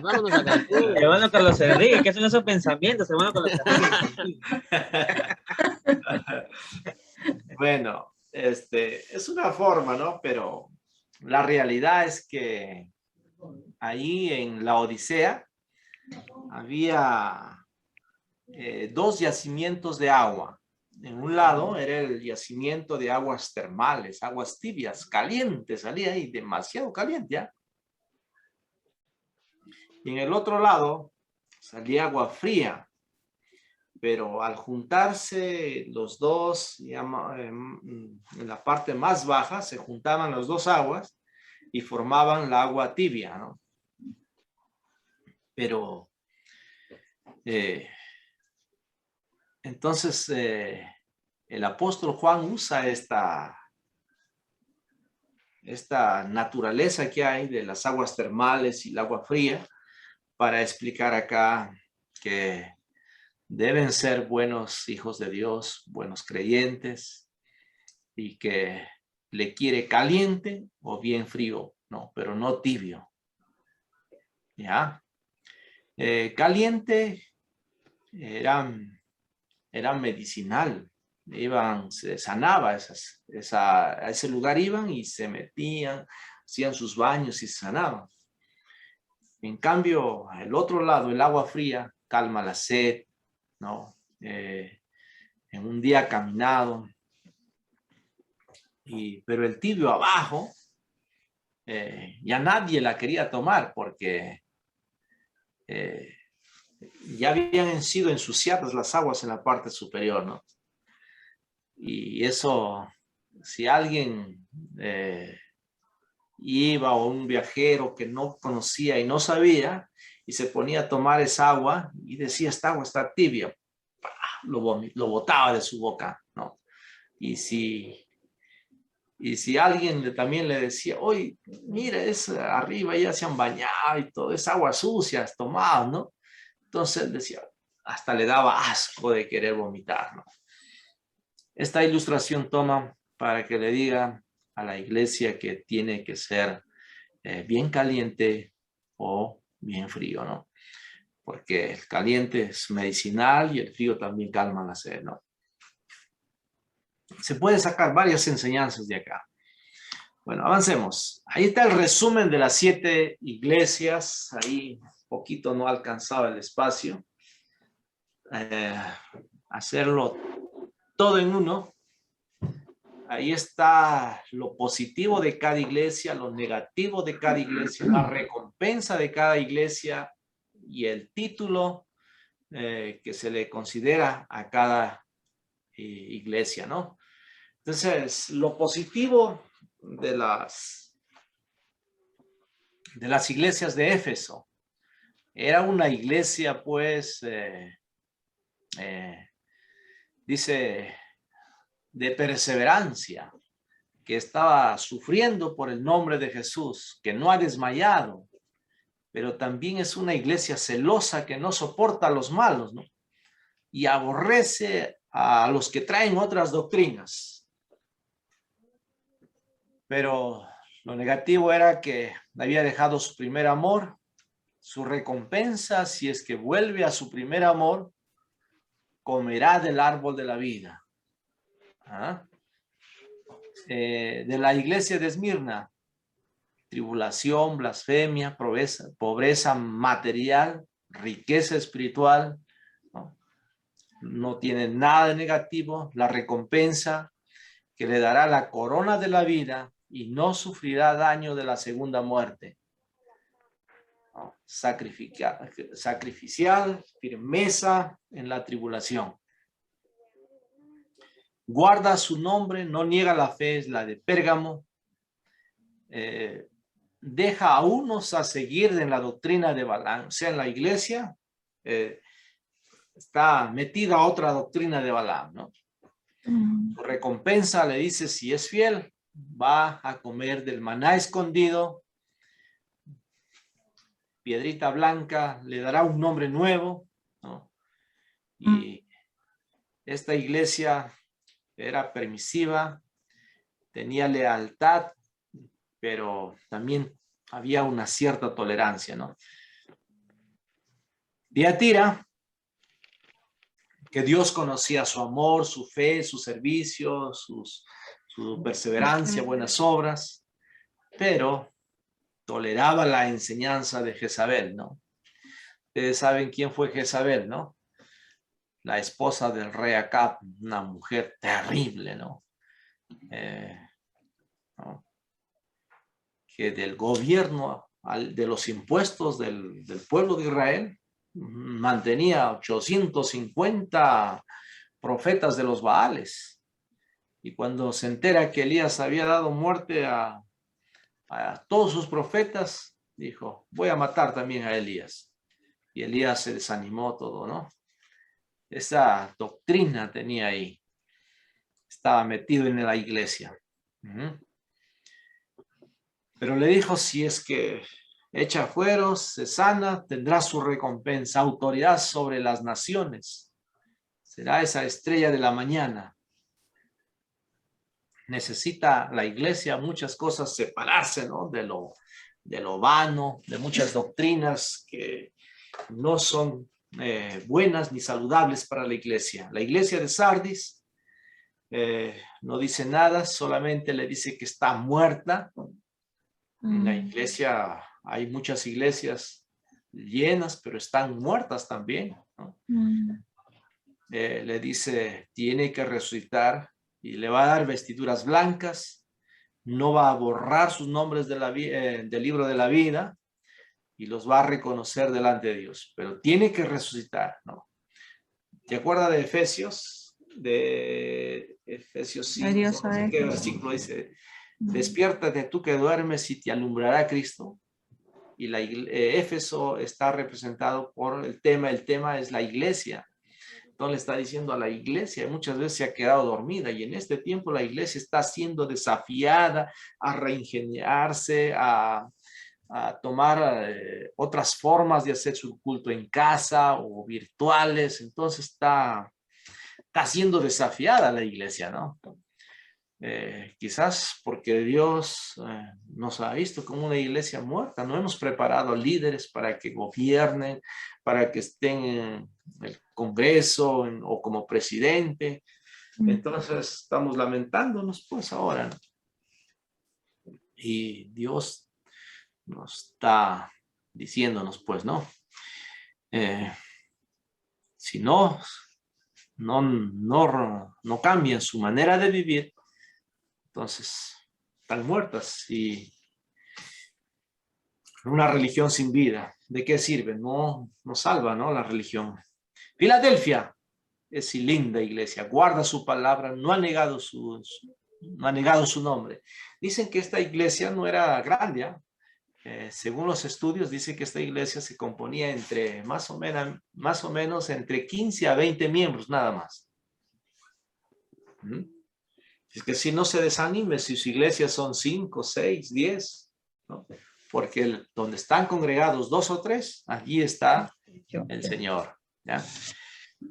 Vámonos a Cancún. Hermano Carlos Enrique, ¿qué son esos pensamientos, hermano Carlos Enrique? Bueno, es una forma, ¿no? Pero la realidad es que ahí en la Odisea había 2 yacimientos de agua. En un lado era el yacimiento de aguas termales, aguas tibias, calientes, salía ahí, demasiado caliente, ¿ya? Y en el otro lado salía agua fría, pero al juntarse los dos, en la parte más baja, se juntaban las dos aguas y formaban la agua tibia, ¿no? Pero entonces el apóstol Juan usa esta naturaleza que hay de las aguas termales y el agua fría para explicar acá que deben ser buenos hijos de Dios, buenos creyentes, y que le quiere caliente o bien frío, no, pero no tibio. ¿Ya? Caliente era medicinal, se sanaba, a ese lugar iban y se metían, hacían sus baños y se sanaban. En cambio, el otro lado, el agua fría, calma la sed, ¿no? En un día caminado, pero el tibio abajo, ya nadie la quería tomar porque ya habían sido ensuciadas las aguas en la parte superior, ¿no? Y eso, si alguien iba o un viajero que no conocía y no sabía y se ponía a tomar esa agua y decía, esta agua está tibia, lo botaba de su boca, ¿no? Y si alguien también le decía, oye, mira, arriba ya se han bañado y todo, es agua sucia, has tomado, ¿no? Entonces él decía, hasta le daba asco de querer vomitar, ¿no? Esta ilustración toma para que le diga a la iglesia que tiene que ser bien caliente o bien frío, ¿no? Porque el caliente es medicinal y el frío también calma la sed, ¿no? Se puede sacar varias enseñanzas de acá. Bueno, avancemos. Ahí está el resumen de las 7 iglesias. Ahí un poquito no alcanzaba el espacio. Hacerlo todo en uno. Ahí está lo positivo de cada iglesia, lo negativo de cada iglesia, la recompensa de cada iglesia y el título que se le considera a cada iglesia, ¿no? Entonces, lo positivo de las iglesias de Éfeso era una iglesia, pues, dice, de perseverancia, que estaba sufriendo por el nombre de Jesús, que no ha desmayado, pero también es una iglesia celosa que no soporta a los malos, ¿no? Y aborrece a los que traen otras doctrinas. Pero lo negativo era que había dejado su primer amor, su recompensa, si es que vuelve a su primer amor, comerá del árbol de la vida. De la iglesia de Esmirna, tribulación, blasfemia, pobreza material, riqueza espiritual, no tiene nada de negativo, la recompensa que le dará la corona de la vida y no sufrirá daño de la segunda muerte. Sacrificial, firmeza en la tribulación. Guarda su nombre, no niega la fe, es la de Pérgamo. Deja a unos a seguir en la doctrina de Balaam. O sea, en la iglesia está metida otra doctrina de Balaam, ¿no? Su recompensa le dice, si es fiel, va a comer del maná escondido. Piedrita blanca le dará un nombre nuevo, ¿no? Y esta iglesia era permisiva, tenía lealtad, pero también había una cierta tolerancia, ¿no? Tiatira, que Dios conocía su amor, su fe, su servicio, su perseverancia, buenas obras, pero toleraba la enseñanza de Jezabel, ¿no? Ustedes saben quién fue Jezabel, ¿no? La esposa del rey Acab, una mujer terrible, ¿no? ¿No? Que del gobierno, de los impuestos del pueblo de Israel, mantenía 850 profetas de los Baales. Y cuando se entera que Elías había dado muerte a todos sus profetas, dijo, voy a matar también a Elías. Y Elías se desanimó todo, ¿no? Esa doctrina tenía ahí. Estaba metido en la iglesia. Pero le dijo, si es que echa fueros, se sana, tendrá su recompensa, autoridad sobre las naciones. Será esa estrella de la mañana. Necesita la iglesia muchas cosas separarse, ¿no? De lo vano, de muchas doctrinas que no son buenas ni saludables para la iglesia. La iglesia de Sardis no dice nada, solamente le dice que está muerta. En la iglesia hay muchas iglesias llenas, pero están muertas también, ¿no? Le dice, tiene que resucitar y le va a dar vestiduras blancas, no va a borrar sus nombres del libro de la vida y los va a reconocer delante de Dios, pero tiene que resucitar, ¿no? ¿Te acuerdas de Efesios? De Efesios 5, Adiós, no sé qué versículo dice, despiértate tú que duermes y te alumbrará Cristo. Y Éfeso está representado por el tema es la iglesia. Entonces le está diciendo a la iglesia, muchas veces se ha quedado dormida y en este tiempo la iglesia está siendo desafiada a reingeniarse, a tomar otras formas de hacer su culto en casa o virtuales. Entonces está siendo desafiada la iglesia, ¿no? Quizás porque Dios nos ha visto como una iglesia muerta. No hemos preparado líderes para que gobiernen, para que estén en el Congreso o como presidente. Entonces estamos lamentándonos pues ahora, ¿no? Y Dios nos está diciéndonos pues, ¿no? Si no cambian su manera de vivir, entonces están muertas. Y una religión sin vida, ¿de qué sirve? No salva, ¿no? La religión. Filadelfia es linda iglesia, guarda su palabra, no ha negado su nombre. Dicen que esta iglesia no era grande, ¿eh? Según los estudios, dice que esta iglesia se componía entre más o menos entre 15 a 20 miembros, nada más. Es que si no se desanime, si sus iglesias son 5, 6, 10, ¿no? Porque donde están congregados 2 o 3, allí está el Señor, ¿ya?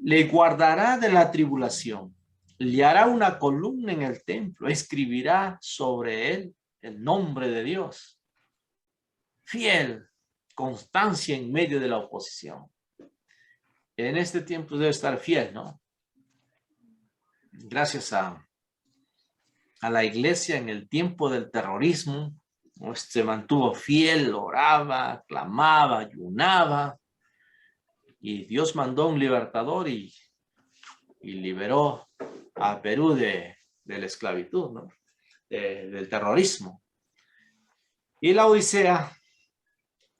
Le guardará de la tribulación, le hará una columna en el templo, escribirá sobre él el nombre de Dios. Fiel, constancia en medio de la oposición. En este tiempo debe estar fiel, ¿no? Gracias a a la iglesia en el tiempo del terrorismo, se mantuvo fiel, oraba, clamaba, ayunaba, y Dios mandó un libertador y liberó a Perú de la esclavitud, ¿no? Del terrorismo. Y la Odisea,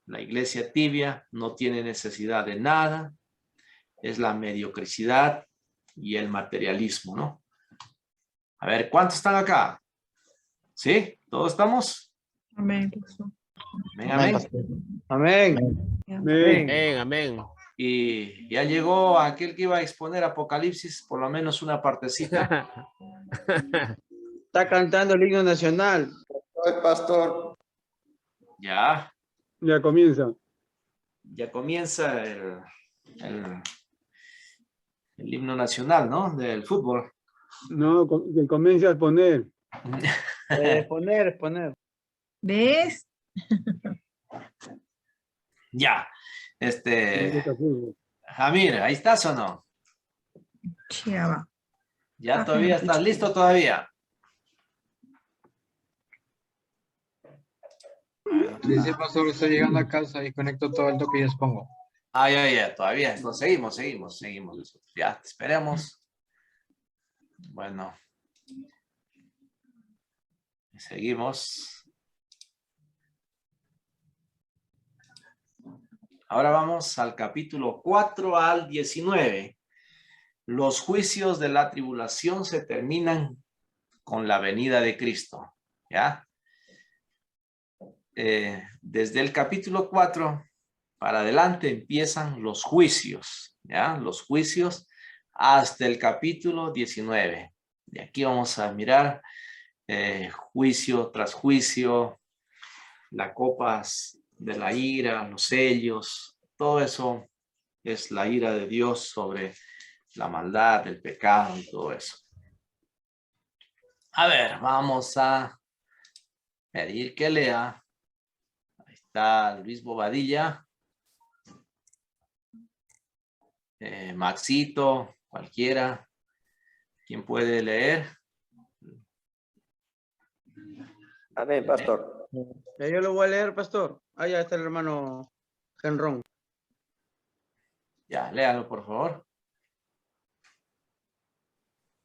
la iglesia tibia, no tiene necesidad de nada, es la mediocridad y el materialismo, ¿no? A ver, ¿cuántos están acá? ¿Sí? ¿Todos estamos? Amén, pastor. Amén, amén. Amén. Amén, amén. Y ya llegó aquel que iba a exponer Apocalipsis, por lo menos una partecita. Está cantando el himno nacional. Soy pastor. Ya comienza. ya comienza el himno nacional, ¿no? Del fútbol. No, que comience a poner. Poner. ¿Ves? Ya. Jamir, ¿ahí estás o no? Chiaba. ¿Ya todavía estás listo todavía? Dice pastor, estoy llegando a casa y conecto todo el toque y expongo. Ya, todavía. No, seguimos. Ya, esperemos. Bueno. Seguimos. Ahora vamos al capítulo 4 al 19. Los juicios de la tribulación se terminan con la venida de Cristo. ¿Ya? Desde el capítulo 4 para adelante empiezan los juicios. ¿Ya? Los juicios hasta el capítulo 19. Y aquí vamos a mirar juicio tras juicio, las copas de la ira, los sellos, todo eso es la ira de Dios sobre la maldad, el pecado y todo eso. A ver, vamos a pedir que lea. Ahí está Luis Bobadilla. Maxito, cualquiera. ¿Quién puede leer? Amén, pastor. Ya yo lo voy a leer, pastor. Ya está el hermano Henrón. Ya, léalo, por favor.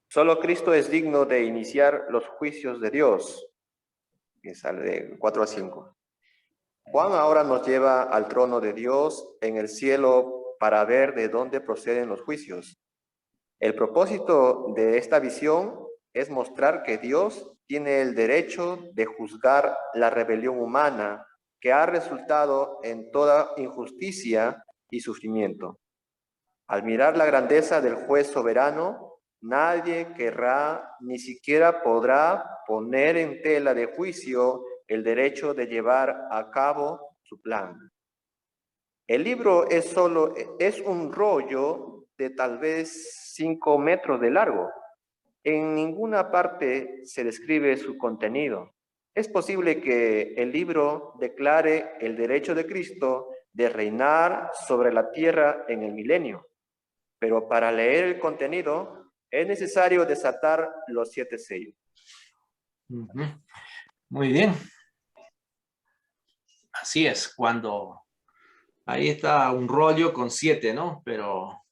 Solo Cristo es digno de iniciar los juicios de Dios. Que sale de 4 a 5. Juan ahora nos lleva al trono de Dios en el cielo para ver de dónde proceden los juicios. El propósito de esta visión es mostrar que Dios tiene el derecho de juzgar la rebelión humana que ha resultado en toda injusticia y sufrimiento. Al mirar la grandeza del juez soberano, nadie querrá ni siquiera podrá poner en tela de juicio el derecho de llevar a cabo su plan. El libro es un rollo de tal vez 5 metros de largo. En ninguna parte se describe su contenido. Es posible que el libro declare el derecho de Cristo de reinar sobre la tierra en el milenio, pero para leer el contenido es necesario desatar los 7 sellos. Muy bien. Así es, cuando ahí está un rollo con 7, ¿no? Pero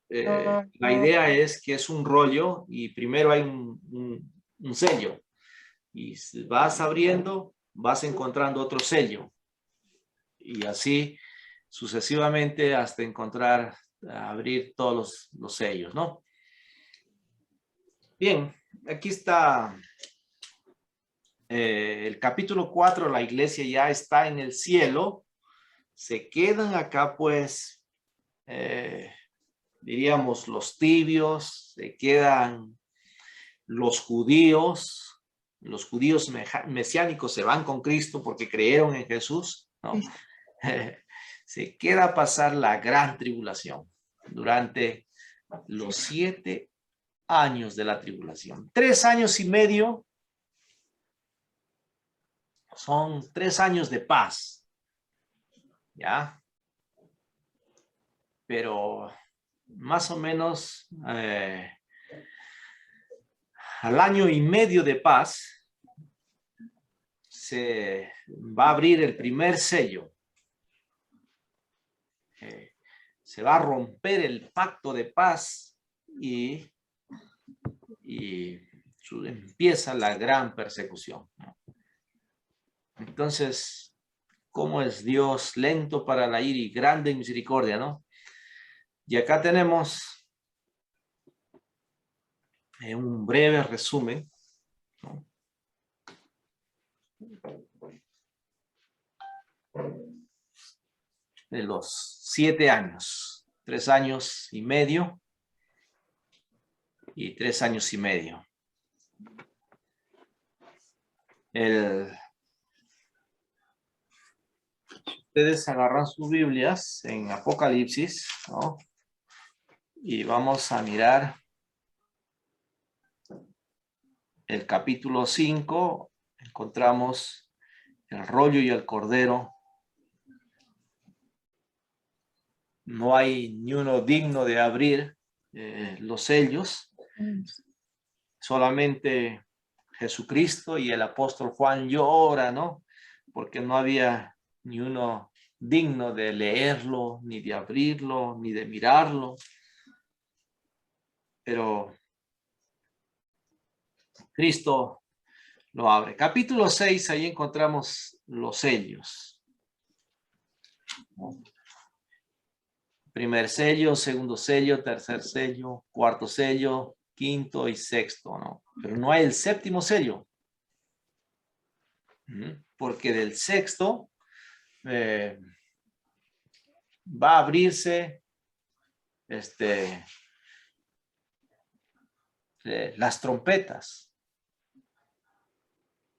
la idea es que es un rollo y primero hay un sello. Y si vas abriendo, vas encontrando otro sello. Y así sucesivamente hasta encontrar, abrir todos los sellos, ¿no? Bien, aquí está el capítulo 4, la iglesia ya está en el cielo. Se quedan acá, pues, diríamos, los tibios, se quedan los judíos mesiánicos se van con Cristo porque creyeron en Jesús, ¿no? Se queda a pasar la gran tribulación durante los 7 años de la tribulación. 3 años y medio son 3 años de paz, ¿ya? Pero más o menos al año y medio de paz, se va a abrir el primer sello. Se va a romper el pacto de paz y empieza la gran persecución, ¿no? Entonces, ¿cómo es Dios? Lento para la ira y grande en misericordia, ¿no? Y acá tenemos un breve resumen, ¿no? De los 7 años, 3 años y medio y 3 años y medio. Ustedes agarran sus Biblias en Apocalipsis, ¿no? Y vamos a mirar el capítulo 5. Encontramos el rollo y el cordero. No hay ni uno digno de abrir los sellos. Solamente Jesucristo y el apóstol Juan llora, ¿no? Porque no había ni uno digno de leerlo, ni de abrirlo, ni de mirarlo. Pero Cristo lo abre. Capítulo 6, ahí encontramos los sellos. Primer sello, segundo sello, tercer sello, cuarto sello, quinto y sexto, ¿no? Pero no hay el séptimo sello. Porque del sexto va a abrirse las trompetas.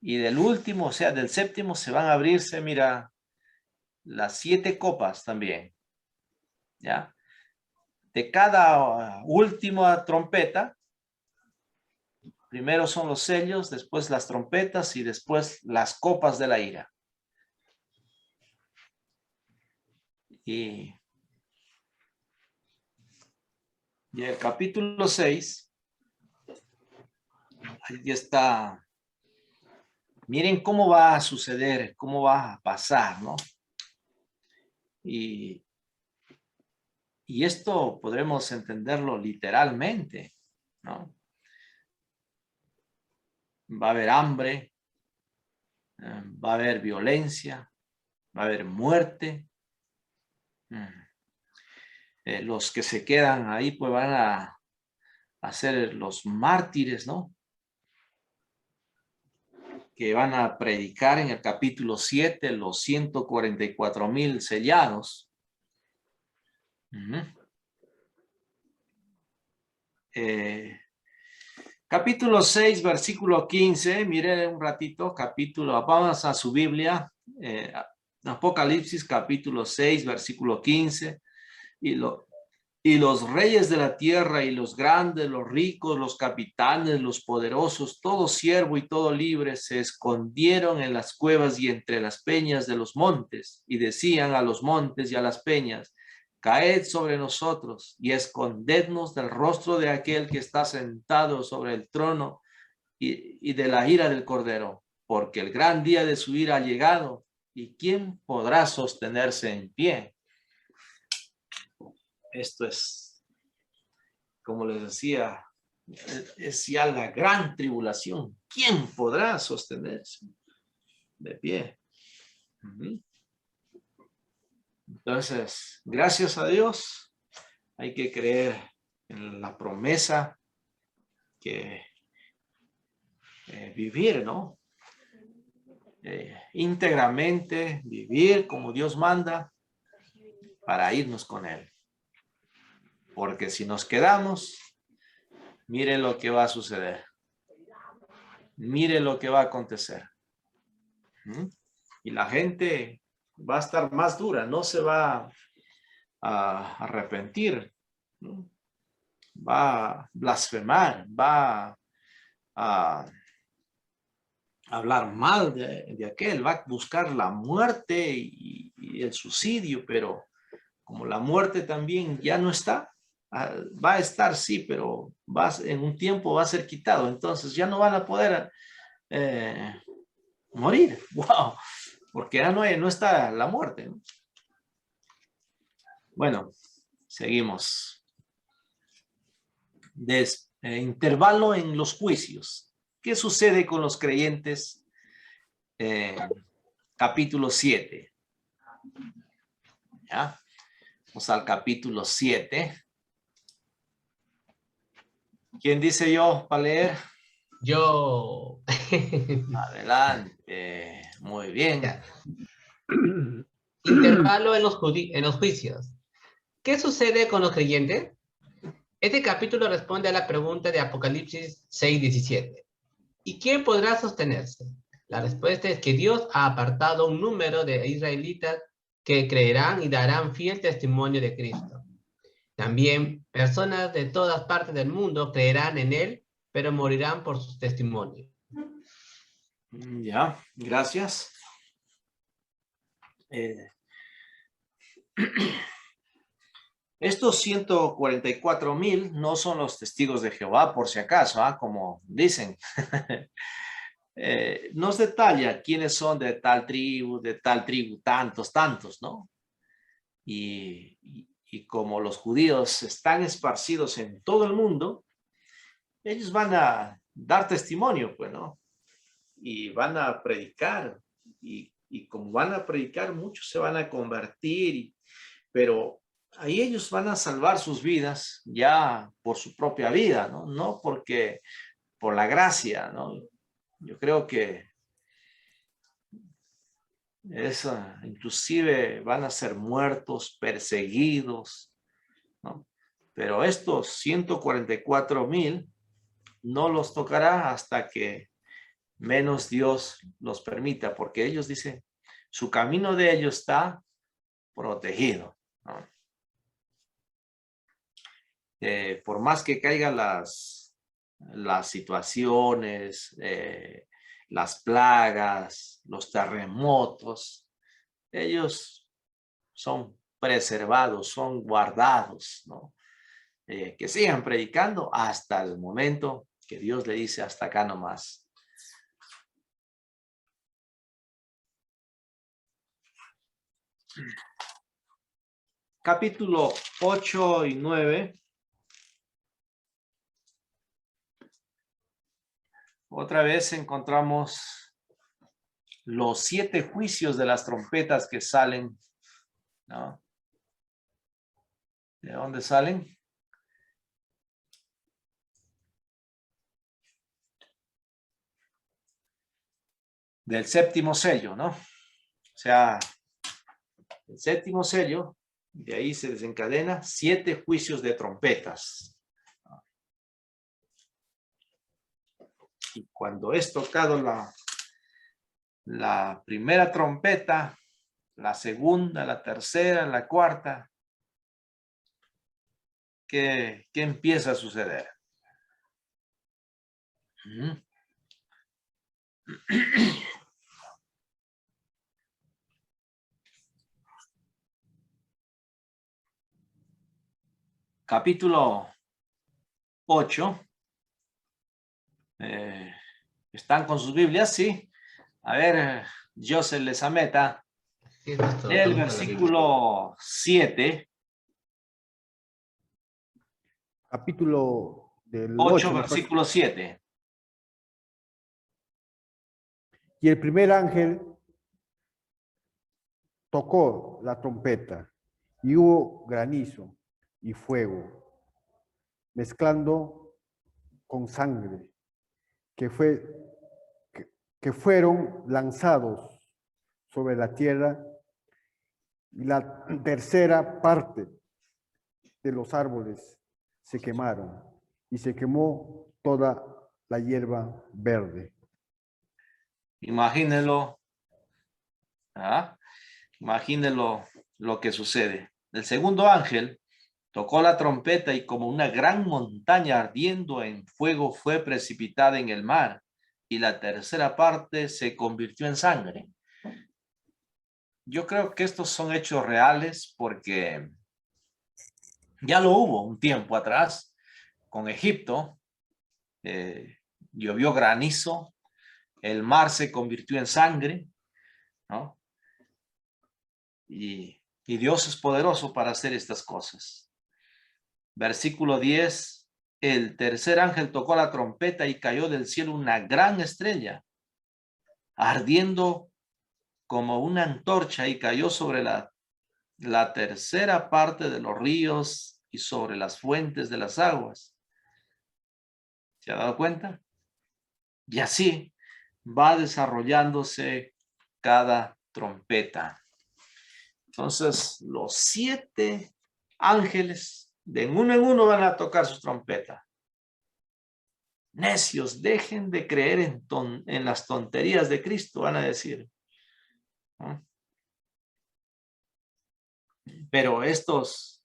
Y del último, o sea, del séptimo, se van a abrirse, mira, las 7 copas también. ¿Ya? De cada última trompeta, primero son los sellos, después las trompetas y después las copas de la ira. Y el capítulo 6, ahí está. Miren cómo va a suceder, cómo va a pasar, ¿no? Y esto podremos entenderlo literalmente, ¿no? Va a haber hambre, va a haber violencia, va a haber muerte. Los que se quedan ahí pues van a ser los mártires, ¿no? Que van a predicar en el capítulo 7 los 144,000 sellados. Capítulo 6, versículo 15, miren un ratito, vamos a su Biblia, Apocalipsis capítulo 6, versículo 15, y los reyes de la tierra y los grandes, los ricos, los capitanes, los poderosos, todo siervo y todo libre se escondieron en las cuevas y entre las peñas de los montes y decían a los montes y a las peñas: caed sobre nosotros y escondednos del rostro de aquel que está sentado sobre el trono y de la ira del Cordero, porque el gran día de su ira ha llegado, y ¿quién podrá sostenerse en pie? Esto es, como les decía, es ya la gran tribulación. ¿Quién podrá sostenerse de pie? Entonces, gracias a Dios, hay que creer en la promesa que vivir, ¿no? Íntegramente, vivir como Dios manda para irnos con Él. Porque si nos quedamos, mire lo que va a suceder. Mire lo que va a acontecer. Y la gente va a estar más dura, no se va a arrepentir, ¿no? Va a blasfemar, va a hablar mal de aquel, va a buscar la muerte y el suicidio, pero como la muerte también ya no está, va a estar, sí, pero en un tiempo va a ser quitado. Entonces ya no van a poder morir. ¡Wow! Porque ya no está la muerte, ¿no? Bueno, seguimos. Intervalo en los juicios. ¿Qué sucede con los creyentes? Capítulo 7. ¿Ya? Vamos al capítulo 7. ¿Quién dice yo para leer? Yo. Adelante. Muy bien. Ya. Intervalo en los juicios. ¿Qué sucede con los creyentes? Este capítulo responde a la pregunta de Apocalipsis 6:17. ¿Y quién podrá sostenerse? La respuesta es que Dios ha apartado un número de israelitas que creerán y darán fiel testimonio de Cristo. También personas de todas partes del mundo creerán en Él, pero morirán por sus testimonios. Ya, gracias. Estos 144,000 no son los testigos de Jehová, por si acaso, como dicen. Nos detalla quiénes son de tal tribu, tantos, ¿no? Y como los judíos están esparcidos en todo el mundo, ellos van a dar testimonio, pues, ¿no? Y van a predicar. Y como van a predicar, muchos se van a convertir, pero ahí ellos van a salvar sus vidas ya por su propia vida, ¿no? No porque por la gracia, ¿no? Yo creo que inclusive van a ser muertos, perseguidos, ¿no? Pero estos 144,000 no los tocará hasta que menos Dios los permita, porque ellos dicen, su camino de ellos está protegido, ¿no? Por más que caigan las situaciones, las plagas, los terremotos, ellos son preservados, son guardados, ¿no? Que sigan predicando hasta el momento que Dios le dice hasta acá nomás. Capítulo 8 y 9. Otra vez encontramos los 7 juicios de las trompetas que salen, ¿no? ¿De dónde salen? Del séptimo sello, ¿no? O sea, el séptimo sello, de ahí se desencadena 7 juicios de trompetas. Y cuando es tocado la primera trompeta, la segunda, la tercera, la cuarta, ¿qué empieza a suceder? Capítulo 8. ¿Están con sus Biblias? Sí. A ver, Joseph Lezameta. Sí, pastor, El versículo 7. Capítulo del 8, 8, versículo 7. Y el primer ángel tocó la trompeta y hubo granizo y fuego, mezclando con sangre, que fueron lanzados sobre la tierra, y la tercera parte de los árboles se quemaron, y se quemó toda la hierba verde. Imagínenlo. Imagínenlo lo que sucede. El segundo ángel tocó la trompeta y como una gran montaña ardiendo en fuego fue precipitada en el mar, y la tercera parte se convirtió en sangre. Yo creo que estos son hechos reales porque Ya lo hubo un tiempo atrás con Egipto. Llovió granizo, el mar se convirtió en sangre, ¿no? Y Dios es poderoso para hacer estas cosas. Versículo 10, el tercer ángel tocó la trompeta y cayó del cielo una gran estrella, ardiendo como una antorcha, y cayó sobre la tercera parte de los ríos y sobre las fuentes de las aguas. ¿Se ha dado cuenta? Y así va desarrollándose cada trompeta. Entonces, los 7 ángeles de uno en uno van a tocar su trompeta. Necios, dejen de creer en las tonterías de Cristo, van a decir, ¿no? Pero estos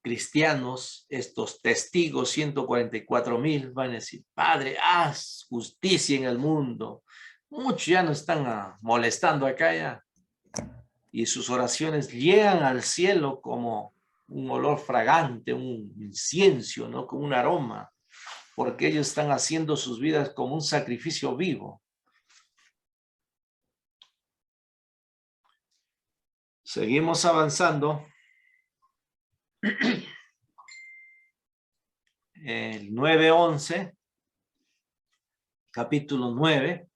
cristianos, estos testigos, 144,000, van a decir, Padre, haz justicia en el mundo. Muchos ya nos están molestando acá ya. Y sus oraciones llegan al cielo como un olor fragante, un incienso, ¿no? Como un aroma, porque ellos están haciendo sus vidas como un sacrificio vivo. Seguimos avanzando. El 9:11, capítulo 9.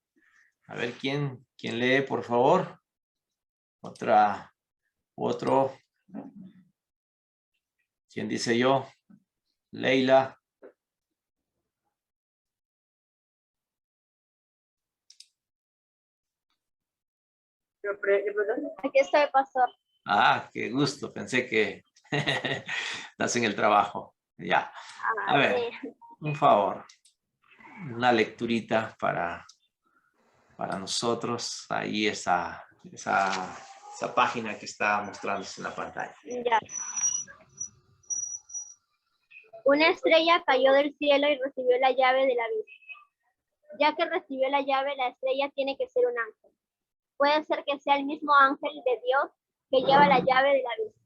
A ver, ¿quién lee, por favor? Otro. ¿Quién dice yo? Leila. Aquí estoy, pastor. Ah, qué gusto. Pensé que estás en el trabajo. Ya. A ver, Sí. un favor. Una lecturita para nosotros. Ahí esa página que está mostrándose en la pantalla. Ya. Una estrella cayó del cielo y recibió la llave del abismo. Ya que recibió la llave, la estrella tiene que ser un ángel. Puede ser que sea el mismo ángel de Dios que lleva la llave del abismo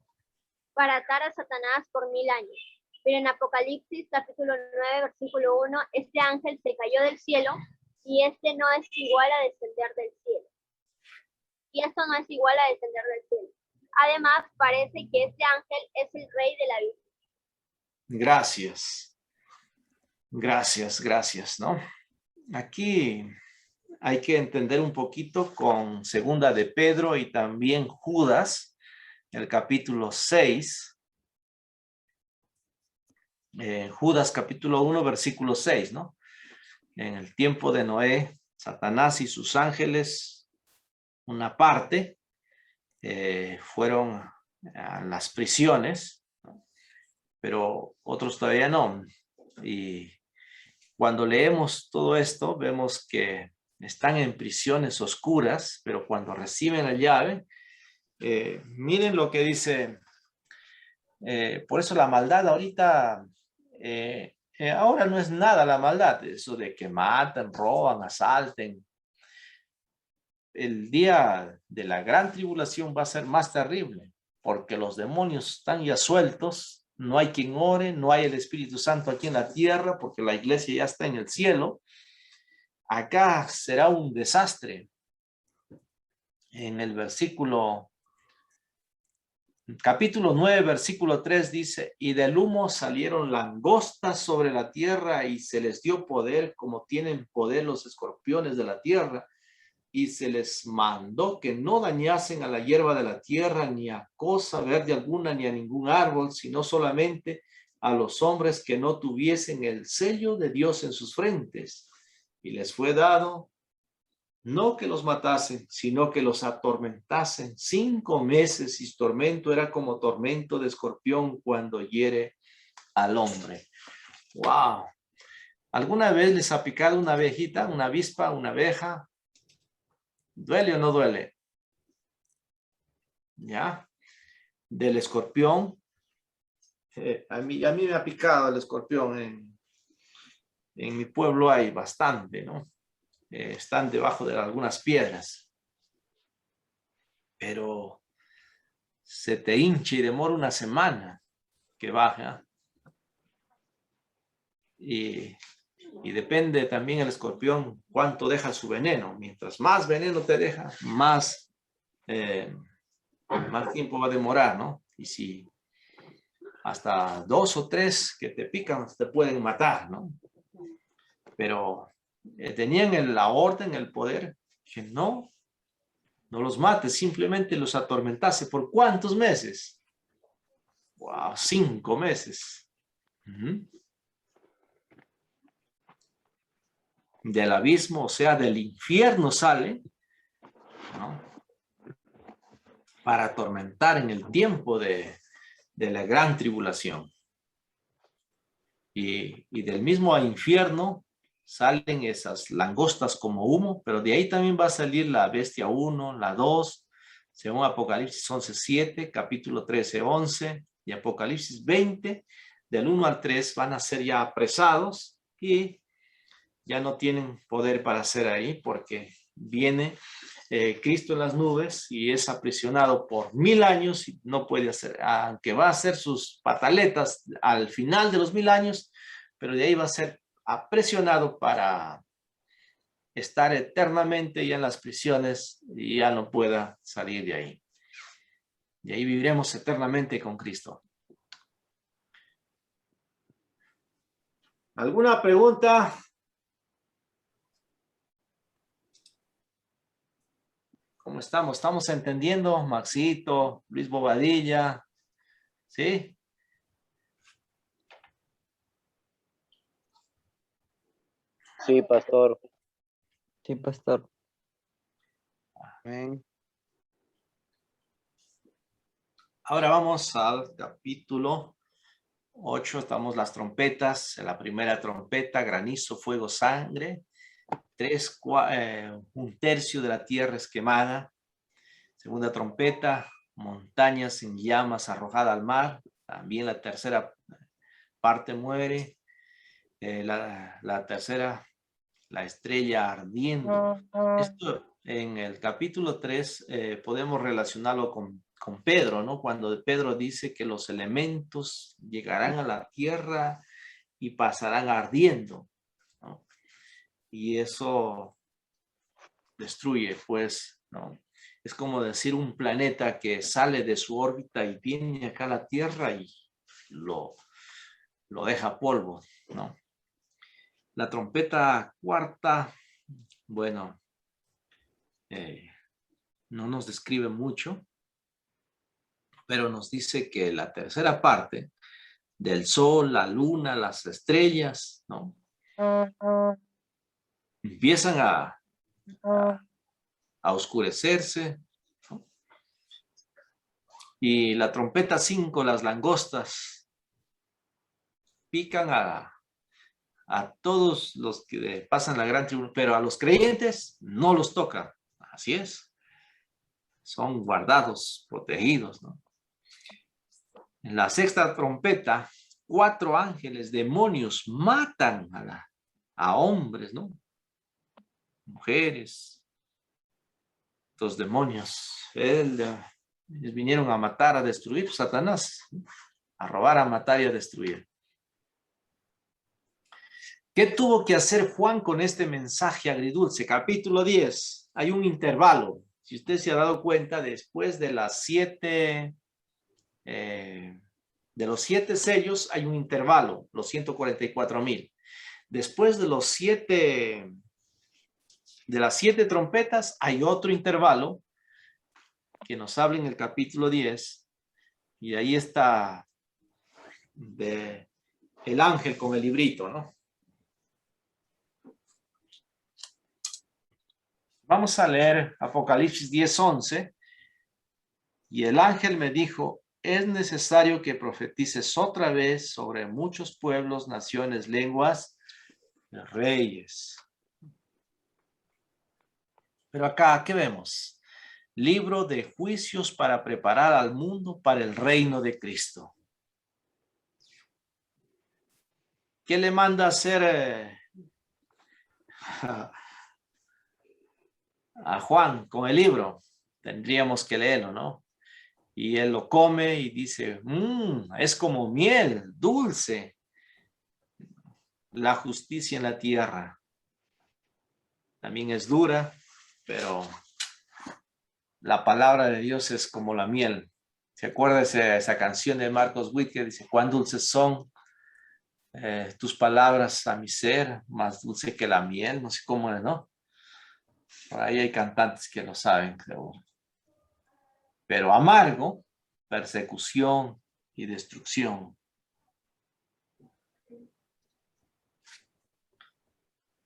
para atar a Satanás por 1000 años. Pero en Apocalipsis capítulo 9, versículo 1, este ángel se cayó del cielo y este no es igual a descender del cielo. Y esto no es igual a descender del cielo. Además, parece que este ángel es el rey del abismo. Gracias. Gracias, ¿no? Aquí hay que entender un poquito con segunda de Pedro y también Judas, el capítulo 6. Judas capítulo 1, versículo 6, ¿no? En el tiempo de Noé, Satanás y sus ángeles, una parte, fueron a las prisiones, ¿no? Pero otros todavía no. Y cuando leemos todo esto, vemos que están en prisiones oscuras, pero cuando reciben la llave, miren lo que dice. Por eso la maldad ahorita, ahora no es nada la maldad, eso de que matan, roban, asalten. El día de la gran tribulación va a ser más terrible, porque los demonios están ya sueltos, no hay quien ore, no hay el Espíritu Santo aquí en la tierra, porque la iglesia ya está en el cielo. Acá será un desastre. En el capítulo 9, versículo 3 dice, y del humo salieron langostas sobre la tierra y se les dio poder como tienen poder los escorpiones de la tierra, y se les mandó que no dañasen a la hierba de la tierra, ni a cosa verde alguna, ni a ningún árbol, sino solamente a los hombres que no tuviesen el sello de Dios en sus frentes. Y les fue dado no que los matasen, sino que los atormentasen 5 meses, y su tormento era como tormento de escorpión cuando hiere al hombre. ¡Wow! ¿Alguna vez les ha picado una abejita, una avispa, una abeja? ¿Duele o no duele? ¿Ya? Del escorpión. A mí me ha picado el escorpión. En mi pueblo hay bastante, ¿no? Están debajo de algunas piedras. Pero se te hincha y demora una semana. que baja. Y depende también el escorpión cuánto deja su veneno. Mientras más veneno te deja, más tiempo va a demorar, ¿no? Y si hasta 2 o 3 que te pican te pueden matar, ¿no? Pero tenían la orden, el poder, que no los mates, simplemente los atormentase. ¿Por cuántos meses? Wow, 5 meses. Del abismo, o sea, del infierno sale, ¿no? Para atormentar en el tiempo de la gran tribulación. Y del mismo infierno salen esas langostas como humo, pero de ahí también va a salir la bestia 1, la 2, según Apocalipsis 11:7, capítulo 13:11 y Apocalipsis 20, del 1 al 3 van a ser ya apresados y ya no tienen poder para hacer ahí porque viene Cristo en las nubes y es aprisionado por 1000 años y no puede hacer, aunque va a hacer sus pataletas al final de los 1000 años, pero de ahí va a ser aprisionado para estar eternamente ya en las prisiones y ya no pueda salir de ahí. Y ahí viviremos eternamente con Cristo. ¿Alguna pregunta? ¿Cómo estamos? ¿Estamos entendiendo? Maxito, Luis Bobadilla, ¿sí? Sí, pastor. Sí, pastor. Amén. Ahora vamos al capítulo 8. Estamos las trompetas. En la primera trompeta, granizo, fuego, sangre. 1/3 de la tierra es quemada. Segunda trompeta, montañas en llamas arrojada al mar. También la tercera parte muere. La tercera, la estrella ardiendo. Esto en el capítulo 3 podemos relacionarlo con Pedro, ¿no? Cuando Pedro dice que los elementos llegarán a la tierra y pasarán ardiendo, ¿no? Y eso destruye, pues, ¿no? Es como decir un planeta que sale de su órbita y viene acá a la Tierra y lo deja polvo, ¿no? La trompeta cuarta, bueno, no nos describe mucho, pero nos dice que la tercera parte del sol, la luna, las estrellas, ¿no? Empiezan a oscurecerse, ¿no? Y la trompeta 5, las langostas, pican a todos los que pasan la gran tribulación, pero a los creyentes no los toca. Así es. Son guardados, protegidos, ¿no? En la sexta trompeta, 4 ángeles, demonios, matan a hombres, ¿no? Mujeres, los demonios. Ellos vinieron a matar, a destruir, Satanás, ¿no? A robar, a matar y a destruir. ¿Qué tuvo que hacer Juan con este mensaje agridulce? Capítulo 10. Hay un intervalo. Si usted se ha dado cuenta, después de las 7... de los 7 sellos hay un intervalo, los 144,000. Después de las 7 trompetas hay otro intervalo que nos habla en el capítulo 10 y ahí está el ángel con el librito, ¿no? Vamos a leer Apocalipsis 10:11. Y el ángel me dijo: es necesario que profetices otra vez sobre muchos pueblos, naciones, lenguas, reyes. Pero acá, ¿qué vemos? Libro de juicios para preparar al mundo para el reino de Cristo. ¿Qué le manda a hacer a Juan con el libro? Tendríamos que leerlo, ¿no? Y él lo come y dice, es como miel, dulce. La justicia en la tierra. También es dura, pero la palabra de Dios es como la miel. ¿Se acuerda esa canción de Marcos Witt que dice, cuán dulces son tus palabras a mi ser, más dulce que la miel? No sé cómo es, ¿no? Por ahí hay cantantes que lo saben, creo. Pero amargo, persecución y destrucción.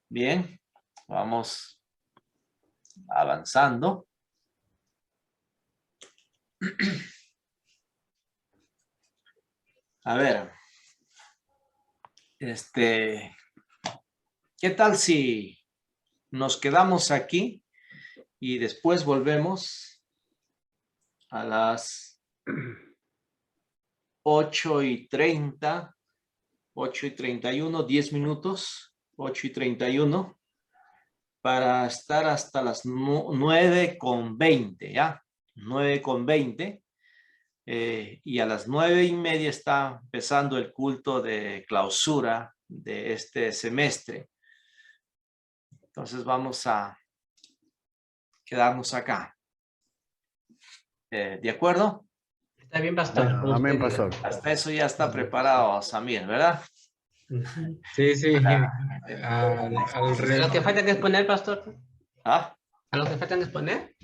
Bien, vamos avanzando. A ver, ¿qué tal si nos quedamos aquí y después volvemos a las 8:30, 8:31, 10 minutos, 8:31, para estar hasta las 9:20, ¿ya? 9:20. Y a las 9:30 está empezando el culto de clausura de este semestre. Entonces vamos a quedarnos acá. ¿De acuerdo? Está bien, pastor. Amén, pastor. Hasta eso ya está preparado Samir, ¿verdad? Sí, sí. ¿A los que faltan exponer, pastor? ¿Ah? ¿A los que faltan exponer?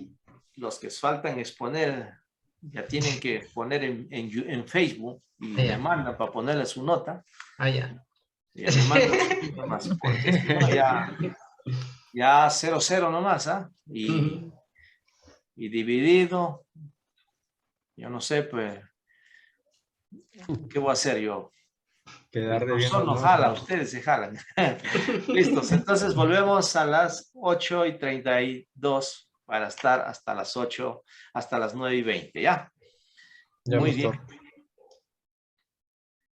Los que faltan exponer ya tienen que poner en Facebook y me mandan para ponerle su nota. Ya. Ya me mandan su nota más, porque si no, ya 0-0 nomás, ¿ah? Y dividido, yo no sé, pues, ¿qué voy a hacer yo? Quedar de El bien. profesor no jala, ustedes se jalan. Listos, entonces volvemos a las 8:32 para estar hasta las 9:20, ¿ya? Ya, Muy pastor. bien.